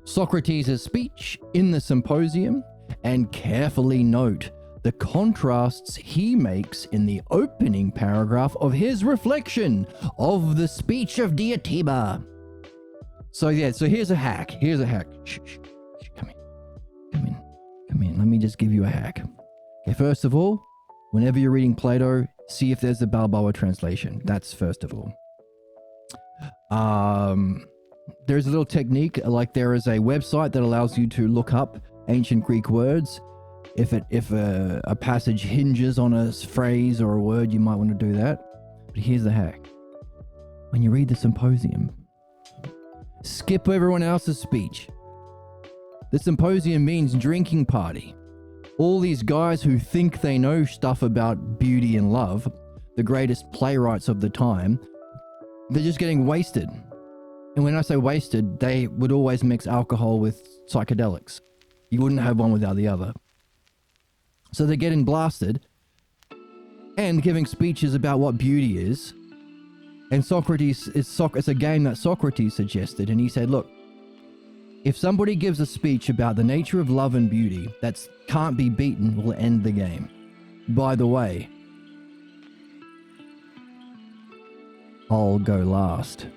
Socrates' speech in the Symposium and carefully note the contrasts he makes in the opening paragraph of his reflection of the speech of Diotima. So here's a hack. Shh. Come in. Let me just give you a hack. Okay, first of all, whenever you're reading Plato, see if there's a Balboa translation. That's first of all. There's a little technique, like there is a website that allows you to look up ancient Greek words. If a passage hinges on a phrase or a word, you might want to do that. But here's the hack. When you read the Symposium, skip everyone else's speech. The Symposium means drinking party. All these guys who think they know stuff about beauty and love, the greatest playwrights of the time, they're just getting wasted. And when I say wasted, they would always mix alcohol with psychedelics. You wouldn't have one without the other. So they're getting blasted and giving speeches about what beauty is. And it's a game that Socrates suggested. And he said, look, if somebody gives a speech about the nature of love and beauty that can't be beaten, we'll end the game. By the way, I'll go last.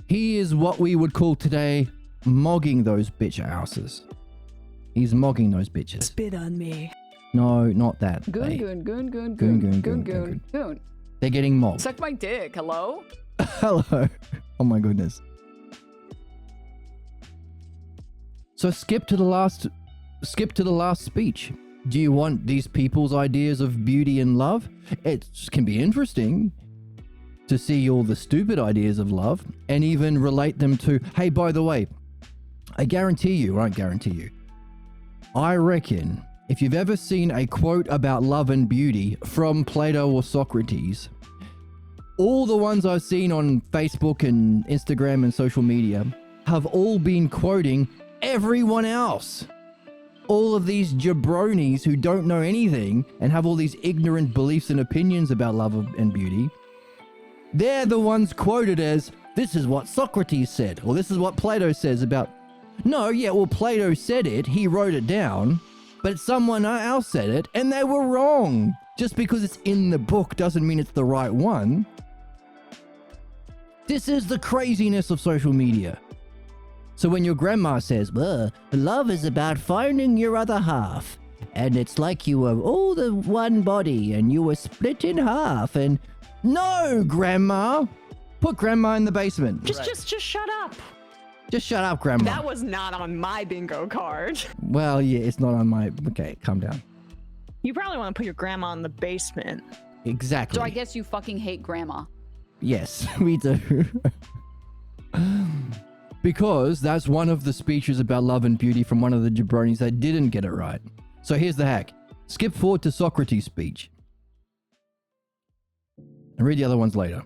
He is what we would call today mogging those bitch asses. He's mogging those bitches. Spit on me. No, not that. Goon. They're getting mobbed. Suck my dick, hello? Hello. Oh my goodness. So skip to the last speech. Do you want these people's ideas of beauty and love? It can be interesting to see all the stupid ideas of love and even relate them to, hey, by the way, I reckon if you've ever seen a quote about love and beauty from Plato or Socrates, all the ones I've seen on Facebook and Instagram and social media have all been quoting everyone else. All of these jabronis who don't know anything and have all these ignorant beliefs and opinions about love and beauty, they're the ones quoted as, this is what Socrates said, or this is what Plato says about No, yeah, well, Plato said it, he wrote it down, but someone else said it, and they were wrong. Just because it's in the book doesn't mean it's the right one. This is the craziness of social media. So when your grandma says, well, love is about finding your other half, and it's like you were all the one body and you were split in half, and no, grandma, put grandma in the basement. Just shut up. Just shut up, grandma. That was not on my bingo card. Well, yeah, it's not on my, okay, calm down. You probably want to put your grandma in the basement. Exactly. So I guess you fucking hate grandma. Yes, we do. Because that's one of the speeches about love and beauty from one of the jabronis that didn't get it right. So here's the hack. Skip forward to Socrates' speech. And read the other ones later.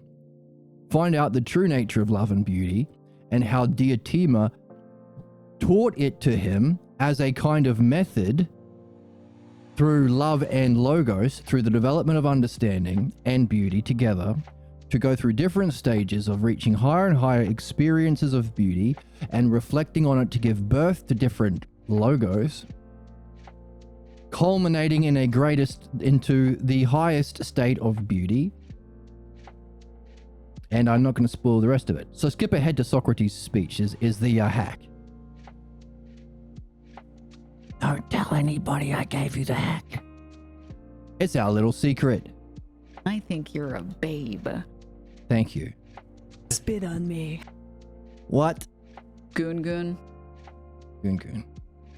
Find out the true nature of love and beauty and how Diotima taught it to him as a kind of method through love and logos, through the development of understanding and beauty together, to go through different stages of reaching higher and higher experiences of beauty and reflecting on it to give birth to different logos, culminating in into the highest state of beauty. And I'm not going to spoil the rest of it. So skip ahead to Socrates' speech is the hack. Don't tell anybody I gave you the hack. It's our little secret. I think you're a babe. Thank you. Spit on me. What? Goon goon. Goon.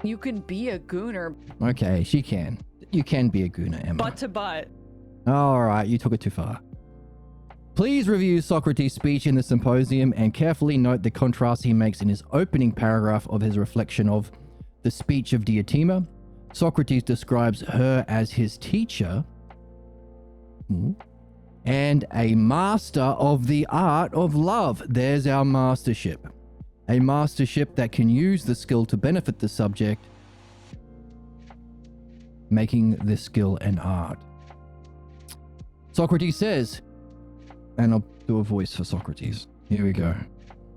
You can be a gooner. Okay, she can. You can be a gooner, Emma. Butt to butt. All right, you took it too far. Please review Socrates' speech in the symposium and carefully note the contrast he makes in his opening paragraph of his reflection of the speech of Diotima. Socrates describes her as his teacher and a master of the art of love. There's our mastership. A mastership that can use the skill to benefit the subject, making the skill an art. Socrates says, and I'll do a voice for Socrates. Here we go.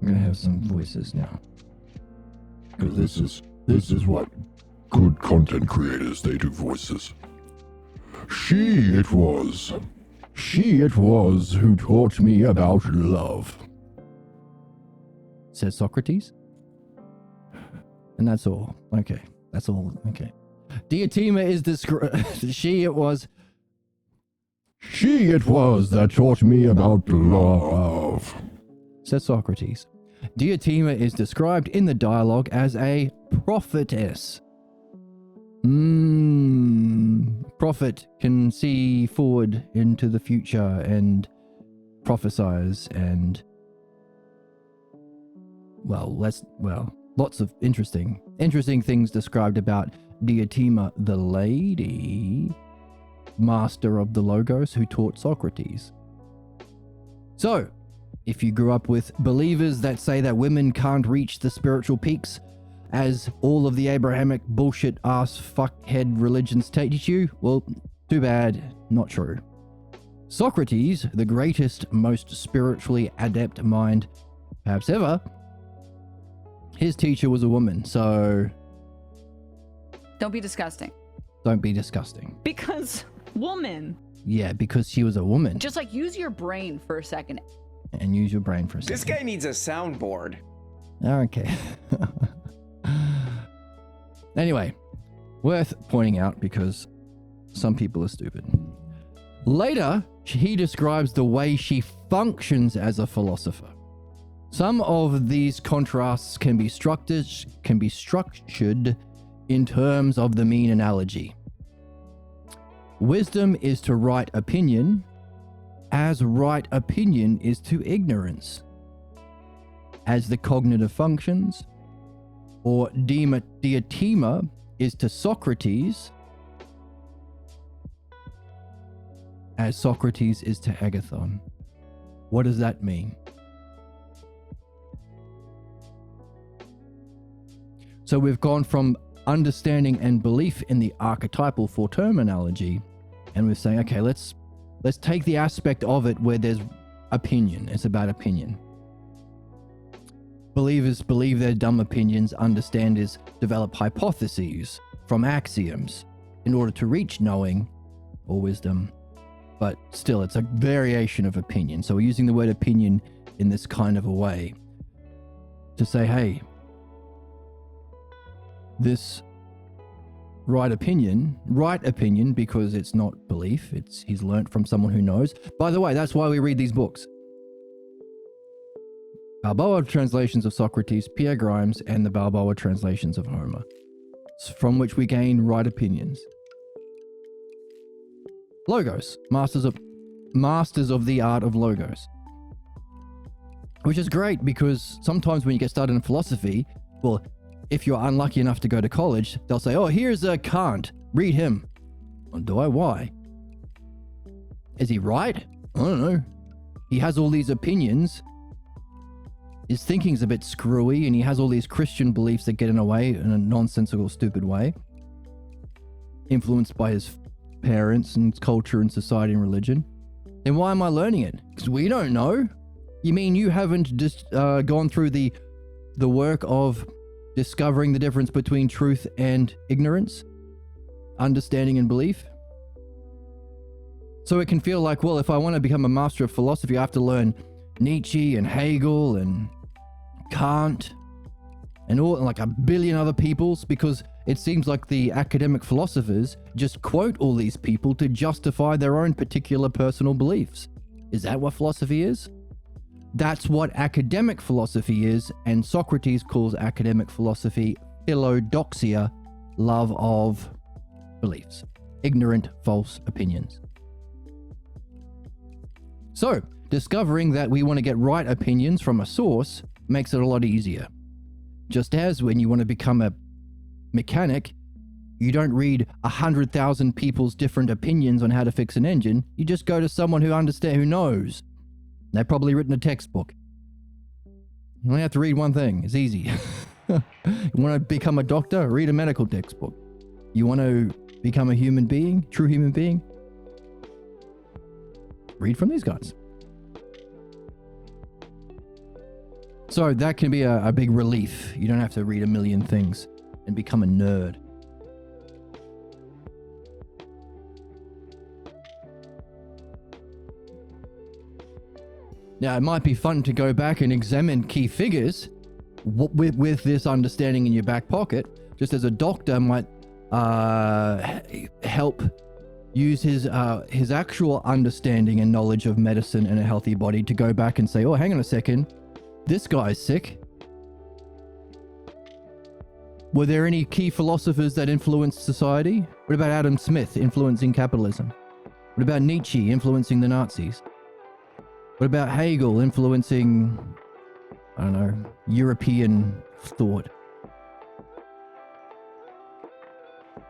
I'm gonna have some voices now. This is what good content creators, they do voices. She it was who taught me about love. Says Socrates. And that's all. Okay. That's all. Okay. Diotima is She it was that taught me about love. Says Socrates. Diotima is described in the dialogue as a prophetess. Prophet can see forward into the future and prophesize and lots of interesting things described about Diotima, the lady master of the logos who taught Socrates. So, if you grew up with believers that say that women can't reach the spiritual peaks, as all of the Abrahamic bullshit ass fuckhead religions teach you, well, too bad, not true. Socrates, the greatest, most spiritually adept mind perhaps ever, his teacher was a woman, so Don't be disgusting. don't be disgusting. Because woman. Yeah, because she was a woman. Just like use your brain for a second. And use your brain for a second. This guy needs a soundboard. Okay. Anyway, worth pointing out because some people are stupid. Later, he describes the way she functions as a philosopher. Some of these contrasts can be structured in terms of the mean analogy. Wisdom is to right opinion, as right opinion is to ignorance. As the cognitive functions, or Diotima is to Socrates, as Socrates is to Agathon. What does that mean? So we've gone from understanding and belief in the archetypal four-term analogy, and we're saying, okay, let's take the aspect of it where there's opinion. It's about opinion. Believers believe their dumb opinions, understanders develop hypotheses from axioms in order to reach knowing or wisdom. But still, it's a variation of opinion. So we're using the word opinion in this kind of a way to say, hey, this right opinion because it's not belief, he's learnt from someone who knows. By the way, that's why we read these books. Balboa translations of Socrates, Pierre Grimes, and the Balboa translations of Homer, from which we gain right opinions. Logos, masters of the art of logos. Which is great because sometimes when you get started in philosophy, well, if you're unlucky enough to go to college, they'll say, oh, here's Kant, read him. Well, do I? Why? Is he right? I don't know. He has all these opinions. His thinking's a bit screwy, and he has all these Christian beliefs that get in a way, in a nonsensical, stupid way. Influenced by his parents and culture and society and religion. Then why am I learning it? Because we don't know. You mean you haven't just gone through the work of discovering the difference between truth and ignorance, understanding and belief? So it can feel like, well, if I want to become a master of philosophy, I have to learn Nietzsche and Hegel and Kant and all, like a billion other peoples, because it seems like the academic philosophers just quote all these people to justify their own particular personal beliefs. Is that what philosophy is? That's what academic philosophy is, and Socrates calls academic philosophy philodoxia, love of beliefs, ignorant, false opinions. So, discovering that we want to get right opinions from a source makes it a lot easier. Just as when you want to become a mechanic, you don't read 100,000 people's different opinions on how to fix an engine. You just go to someone who knows. They've probably written a textbook. You only have to read one thing. It's easy. You want to become a doctor? Read a medical textbook. You want to become a human being, true human being? Read from these guys. So that can be a big relief. You don't have to read a million things and become a nerd. Now, it might be fun to go back and examine key figures with this understanding in your back pocket, just as a doctor might help use his actual understanding and knowledge of medicine and a healthy body to go back and say, oh, hang on a second, this guy's sick. Were there any key philosophers that influenced society? What about Adam Smith influencing capitalism? What about Nietzsche influencing the Nazis? What about Hegel influencing, I don't know, European thought? Are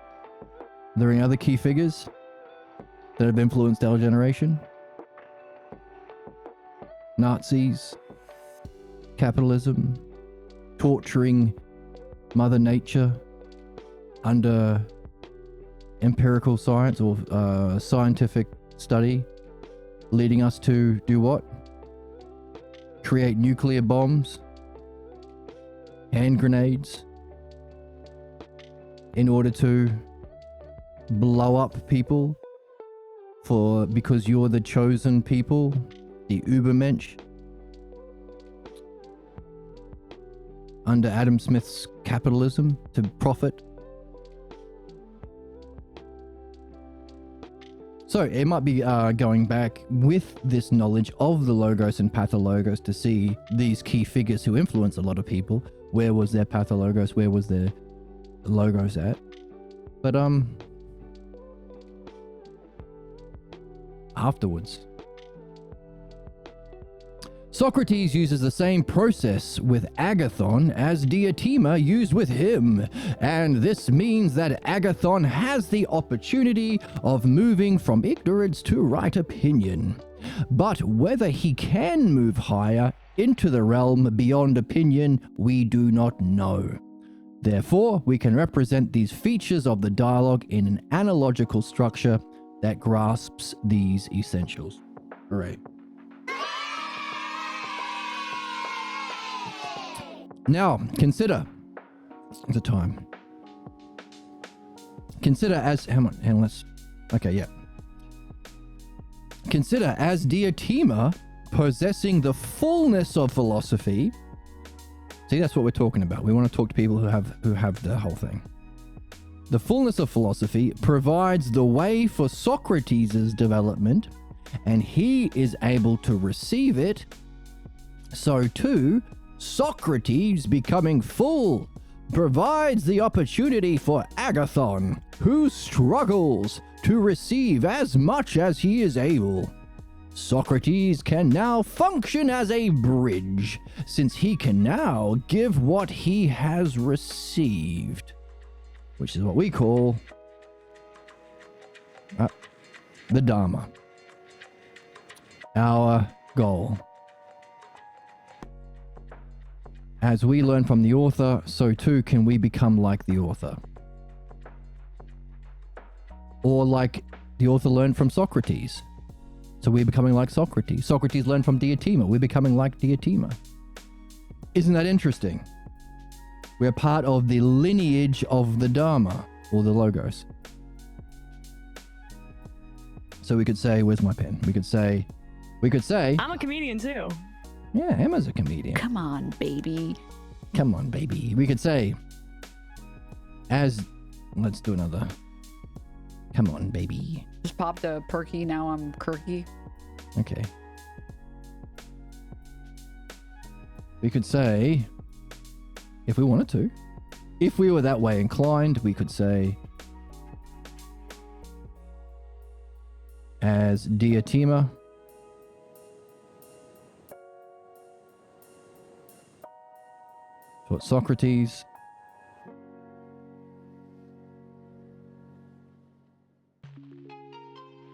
there any other key figures that have influenced our generation? Nazis, capitalism, torturing Mother Nature under empirical science or scientific study, leading us to do what? Create nuclear bombs, hand grenades, in order to blow up people because you're the chosen people, the Übermensch, under Adam Smith's capitalism to profit. So it might be going back with this knowledge of the logos and pathologos to see these key figures who influence a lot of people. Where was their pathologos? Where was their logos at? But afterwards. Socrates uses the same process with Agathon as Diotima used with him, and this means that Agathon has the opportunity of moving from ignorance to right opinion. But whether he can move higher into the realm beyond opinion, we do not know. Therefore, we can represent these features of the dialogue in an analogical structure that grasps these essentials. Hooray. Now, consider the time. Consider as, hang on, let's, okay, yeah. Consider as Diotima possessing the fullness of philosophy. See, that's what we're talking about. We want to talk to people who have the whole thing. The fullness of philosophy provides the way for Socrates' development, and he is able to receive it. So too, Socrates becoming full provides the opportunity for Agathon, who struggles to receive as much as he is able. Socrates can now function as a bridge, since he can now give what he has received, which is what we call the Dharma, our goal. As we learn from the author, so too can we become like the author. Or like the author learned from Socrates. So we're becoming like Socrates. Socrates learned from Diotima. We're becoming like Diotima. Isn't that interesting? We're part of the lineage of the Dharma, or the Logos. So we could say, where's my pen? We could say, I'm a comedian too. yeah, Emma's a comedian. Come on, baby. Come on, baby. We could say, let's do another. Come on, baby. Just popped a perky, now I'm Kirky. Okay. We could say, if we wanted to, if we were that way inclined, we could say, as Diotima taught Socrates,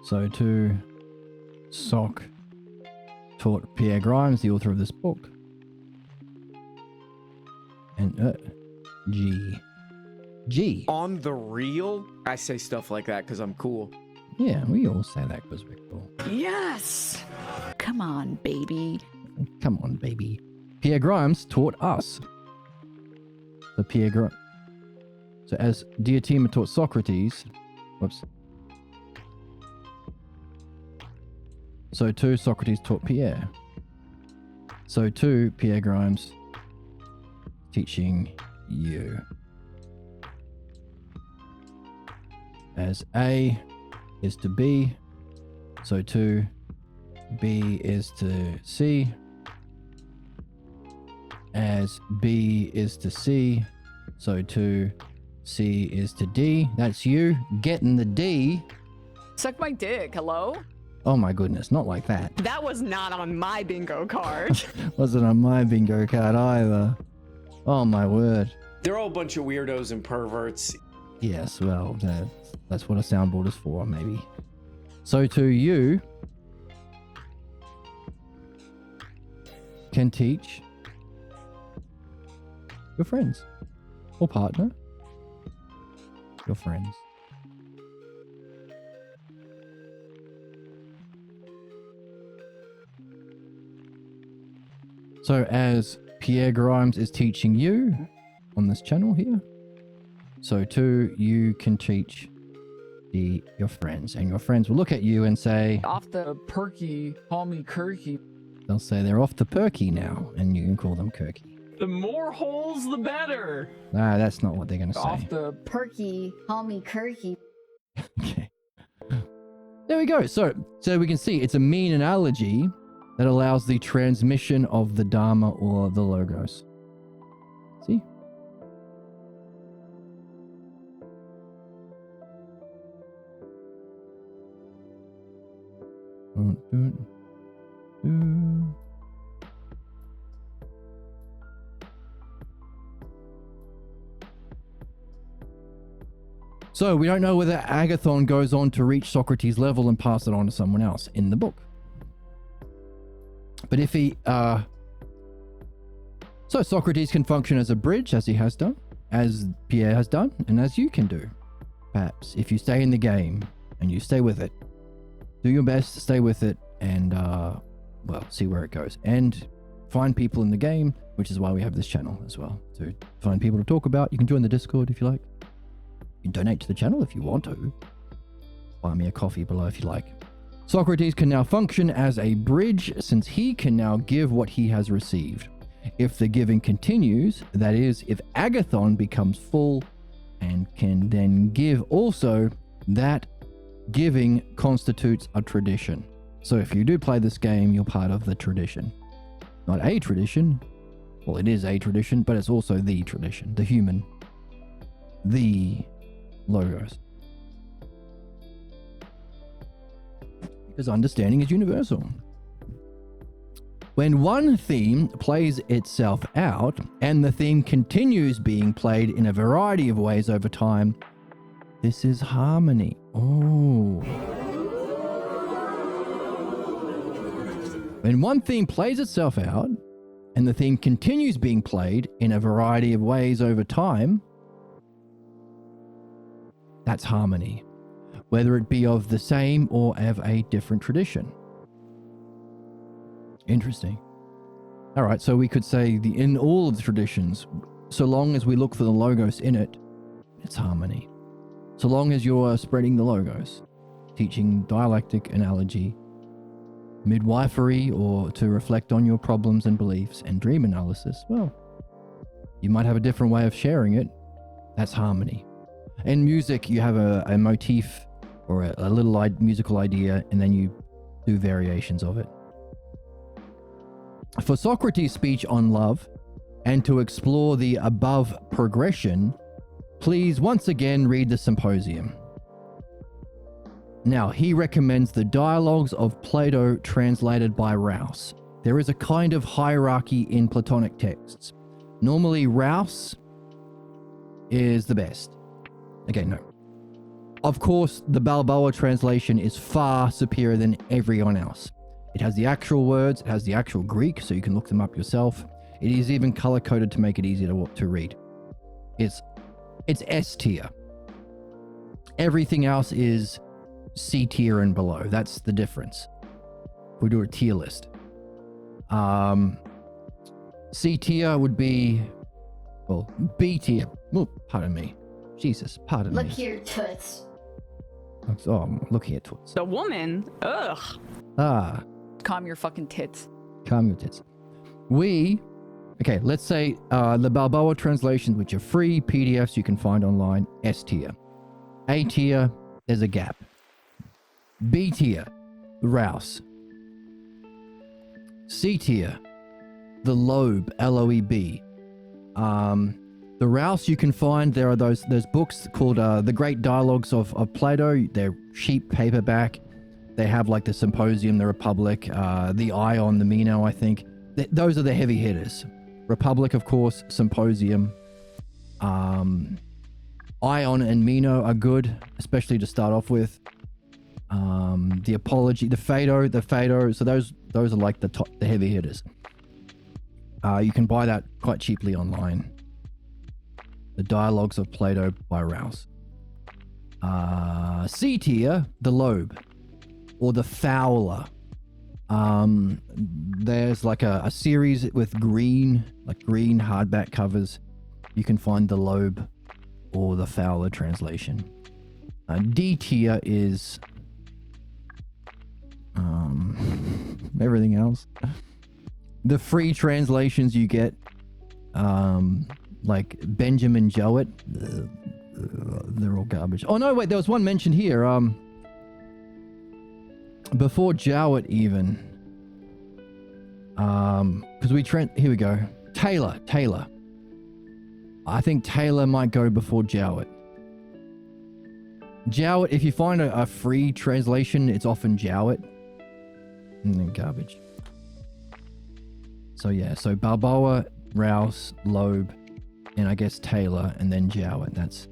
so too Soc taught Pierre Grimes, the author of this book. And G. On the real, I say stuff like that because I'm cool. Yeah, we all say that because we're cool. Yes. Come on, baby. Come on, baby. Pierre Grimes taught us. So as Diotima taught Socrates, whoops. So too Socrates taught Pierre. So too Pierre Grimes teaching you. As A is to B, so too B is to C. As B is to C, so too C is to D. That's you getting the D. Suck my dick, hello? Oh my goodness, not like that. That was not on my bingo card. Wasn't on my bingo card either. Oh my word. They're all a bunch of weirdos and perverts. Yes, well, that's what a soundboard is for, maybe. So too you can teach your friends or partner, your friends. So as Pierre Grimes is teaching you on this channel here, so too you can teach your friends, and your friends will look at you and say, Off the perky, call me Kirky. they'll say they're off the perky now, and you can call them Kirky. The more holes, the better. Nah, that's not what they're going to say. Off the Perky, call me Kirky. Okay. There we go. So we can see it's a mean analogy that allows the transmission of the Dharma or the Logos. See? So we don't know whether Agathon goes on to reach Socrates' level and pass it on to someone else in the book. But if he, so Socrates can function as a bridge, as he has done, as Pierre has done, and as you can do. Perhaps if you stay in the game and you stay with it, do your best to stay with it, and well, see where it goes, and find people in the game which is why we have this channel as well, to find people to talk about. You can join the Discord if you like. You can donate to the channel if you want to. Buy me a coffee below if you like. Socrates can now function as a bridge, since he can now give what he has received. If the giving continues, that is, if Agathon becomes full and can then give also, that giving constitutes a tradition. So if you do play this game, you're part of the tradition. Not a tradition. Well, it is a tradition, but it's also the tradition. The human. The Logos. Because understanding is universal. When one theme plays itself out, and the theme continues being played in a variety of ways over time, this is harmony. Oh. When one theme plays itself out, and the theme continues being played in a variety of ways over time, that's harmony, whether it be of the same or of a different tradition. Interesting. All right, so we could say in all of the traditions, so long as we look for the Logos in it, it's harmony. So long as you're spreading the Logos, teaching dialectic analogy, midwifery, or to reflect on your problems and beliefs, and dream analysis, well, you might have a different way of sharing it. That's harmony. In music, you have a motif or a little musical idea, and then you do variations of it. For Socrates' speech on love, and to explore the above progression, please once again read the Symposium. Now, he recommends the Dialogues of Plato translated by Rouse. There is a kind of hierarchy in Platonic texts. Normally, Rouse is the best. Okay, no. Of course, the Balboa translation is far superior than everyone else. It has the actual words, it has the actual Greek, so you can look them up yourself. It is even color-coded to make it easier to read. It's S tier. Everything else is C tier and below. That's the difference. We do a tier list. C tier would be, well, B tier. Oh, pardon me. Jesus, pardon me. Look here, toots. Oh, I'm looking at toots. The woman? Ugh. Ah, Calm your fucking tits. calm your tits. Okay, let's say the Balboa translations, which are free PDFs you can find online, S tier. A tier, there's a gap. B tier, Rouse. C tier, the Loeb, L-O-E-B. The Rouse you can find, there's books called The Great Dialogues of Plato. They're cheap paperback. They have like the Symposium, the Republic, the Ion, the Meno, I think. Those are the heavy hitters. Republic, of course, Symposium. Ion and Meno are good, especially to start off with. The Apology, the Phaedo. So those are like the heavy hitters. You can buy that quite cheaply online. The Dialogues of Plato by Rouse. C tier, the Loeb, or the Fowler. There's like a series with green hardback covers. You can find the Loeb or the Fowler translation. D tier is everything else. The free translations you get, like Benjamin Jowett, they're all garbage. Oh no, wait, there was one mentioned here. Before Jowett even, because here we go. Taylor. I think Taylor might go before Jowett. Jowett, if you find a free translation, it's often Jowett. And then garbage. So yeah, so Balboa, Rouse, Loeb, and I guess Taylor, and then Jowett. That's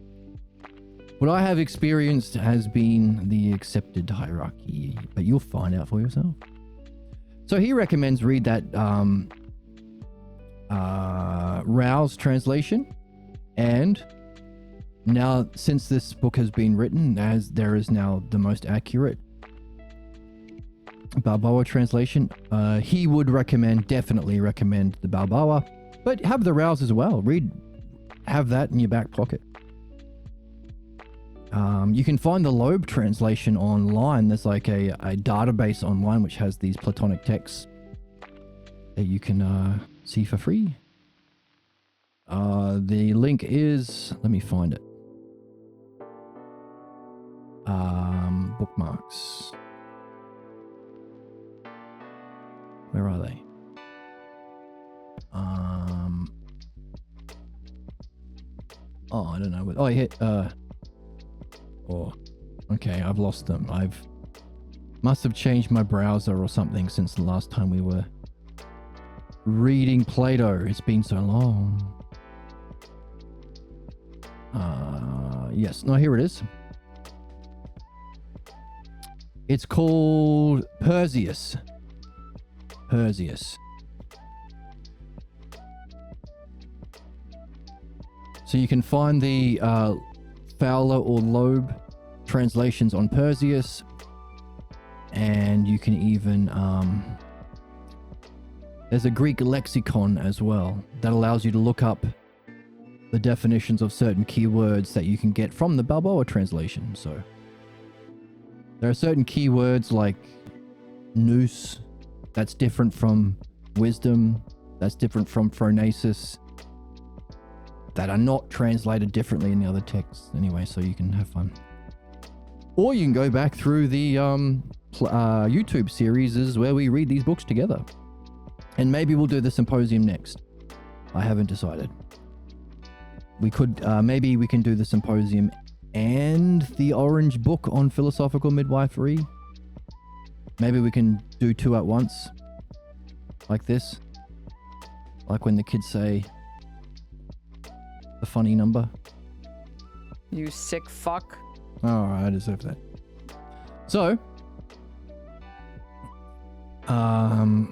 what I have experienced has been the accepted hierarchy, but you'll find out for yourself. So he recommends read that Rouse translation, and now since this book has been written, as there is now the most accurate Balboa translation, he would definitely recommend the Balboa. But have the Rouse as well. Have that in your back pocket. You can find the Loeb translation online. There's like a database online which has these Platonic texts that you can see for free. The link is, let me find it. Bookmarks. Where are they? Oh, I don't know. Oh, I hit, okay, I've lost them. Must have changed my browser or something since the last time we were reading Plato. It's been so long. Yes, no, here it is. It's called Perseus. So you can find the Fowler or Loeb translations on Perseus, and you can even there's a Greek lexicon as well that allows you to look up the definitions of certain keywords that you can get from the Balboa translation. So there are certain keywords like nous, that's different from wisdom, that's different from phronesis, that are not translated differently in the other texts anyway, so you can have fun. Or you can go back through the YouTube series where we read these books together. And maybe we'll do the symposium next. I haven't decided. We could, maybe we can do the symposium and the orange book on philosophical midwifery. Maybe we can do two at once. Like this. Like when the kids say the funny number. You sick fuck. Alright, I deserve that. So, oh,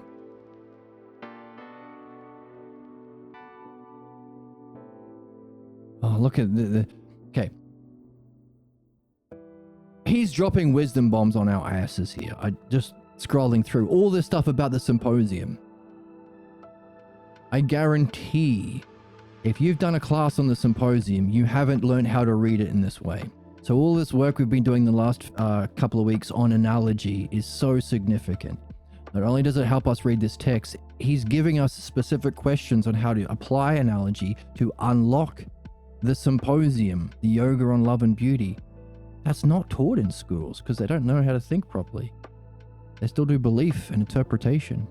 look at the okay. He's dropping wisdom bombs on our asses here. I just scrolling through all this stuff about the symposium. I guarantee if you've done a class on the symposium, you haven't learned how to read it in this way. So all this work we've been doing the last couple of weeks on analogy is so significant. Not only does it help us read this text, he's giving us specific questions on how to apply analogy to unlock the symposium, the yoga on love and beauty. That's not taught in schools because they don't know how to think properly. They still do belief and interpretation.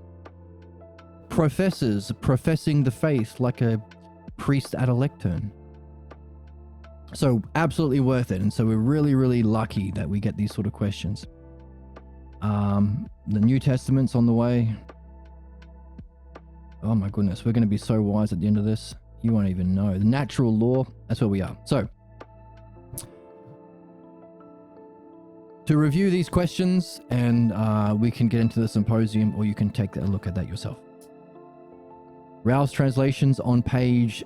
Professors professing the faith like a priest at a lectern. So absolutely worth it. And so we're really, really lucky that we get these sort of questions. The New Testament's on the way. Oh my goodness, we're going to be so wise at the end of this. You won't even know. The natural law, that's where we are. So, to review these questions, and we can get into the symposium, or you can take a look at that yourself. Rouse translations on page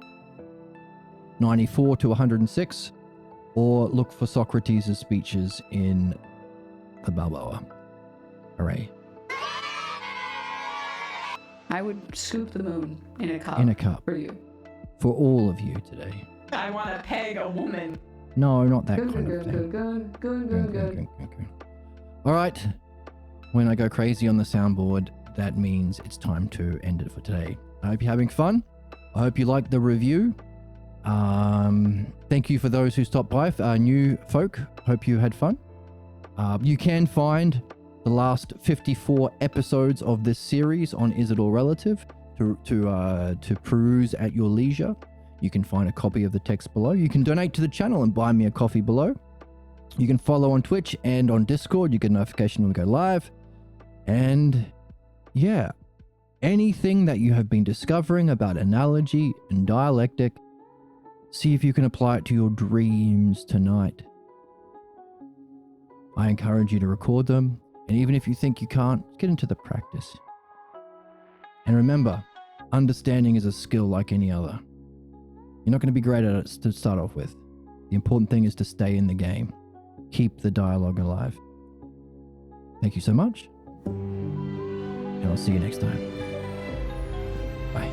94 to 106, or look for Socrates' speeches in the Balboa. Hooray. I would scoop the moon in a cup. In a cup. For you. For all of you today. I want to peg a woman. No, not that Good, kind good, of good, thing. good. All right. When I go crazy on the soundboard, that means it's time to end it for today. I hope you're having fun. I hope you liked the review. Thank you for those who stopped by. New folk, hope you had fun. You can find the last 54 episodes of this series on Is It All Relative to peruse at your leisure. You can find a copy of the text below. You can donate to the channel and buy me a coffee below. You can follow on Twitch and on Discord. You get a notification when we go live. And yeah, anything that you have been discovering about analogy and dialectic, see if you can apply it to your dreams tonight. I encourage you to record them. And even if you think you can't, get into the practice. And remember, understanding is a skill like any other. You're not going to be great at it to start off with. The important thing is to stay in the game. Keep the dialogue alive. Thank you so much. And I'll see you next time. Bye.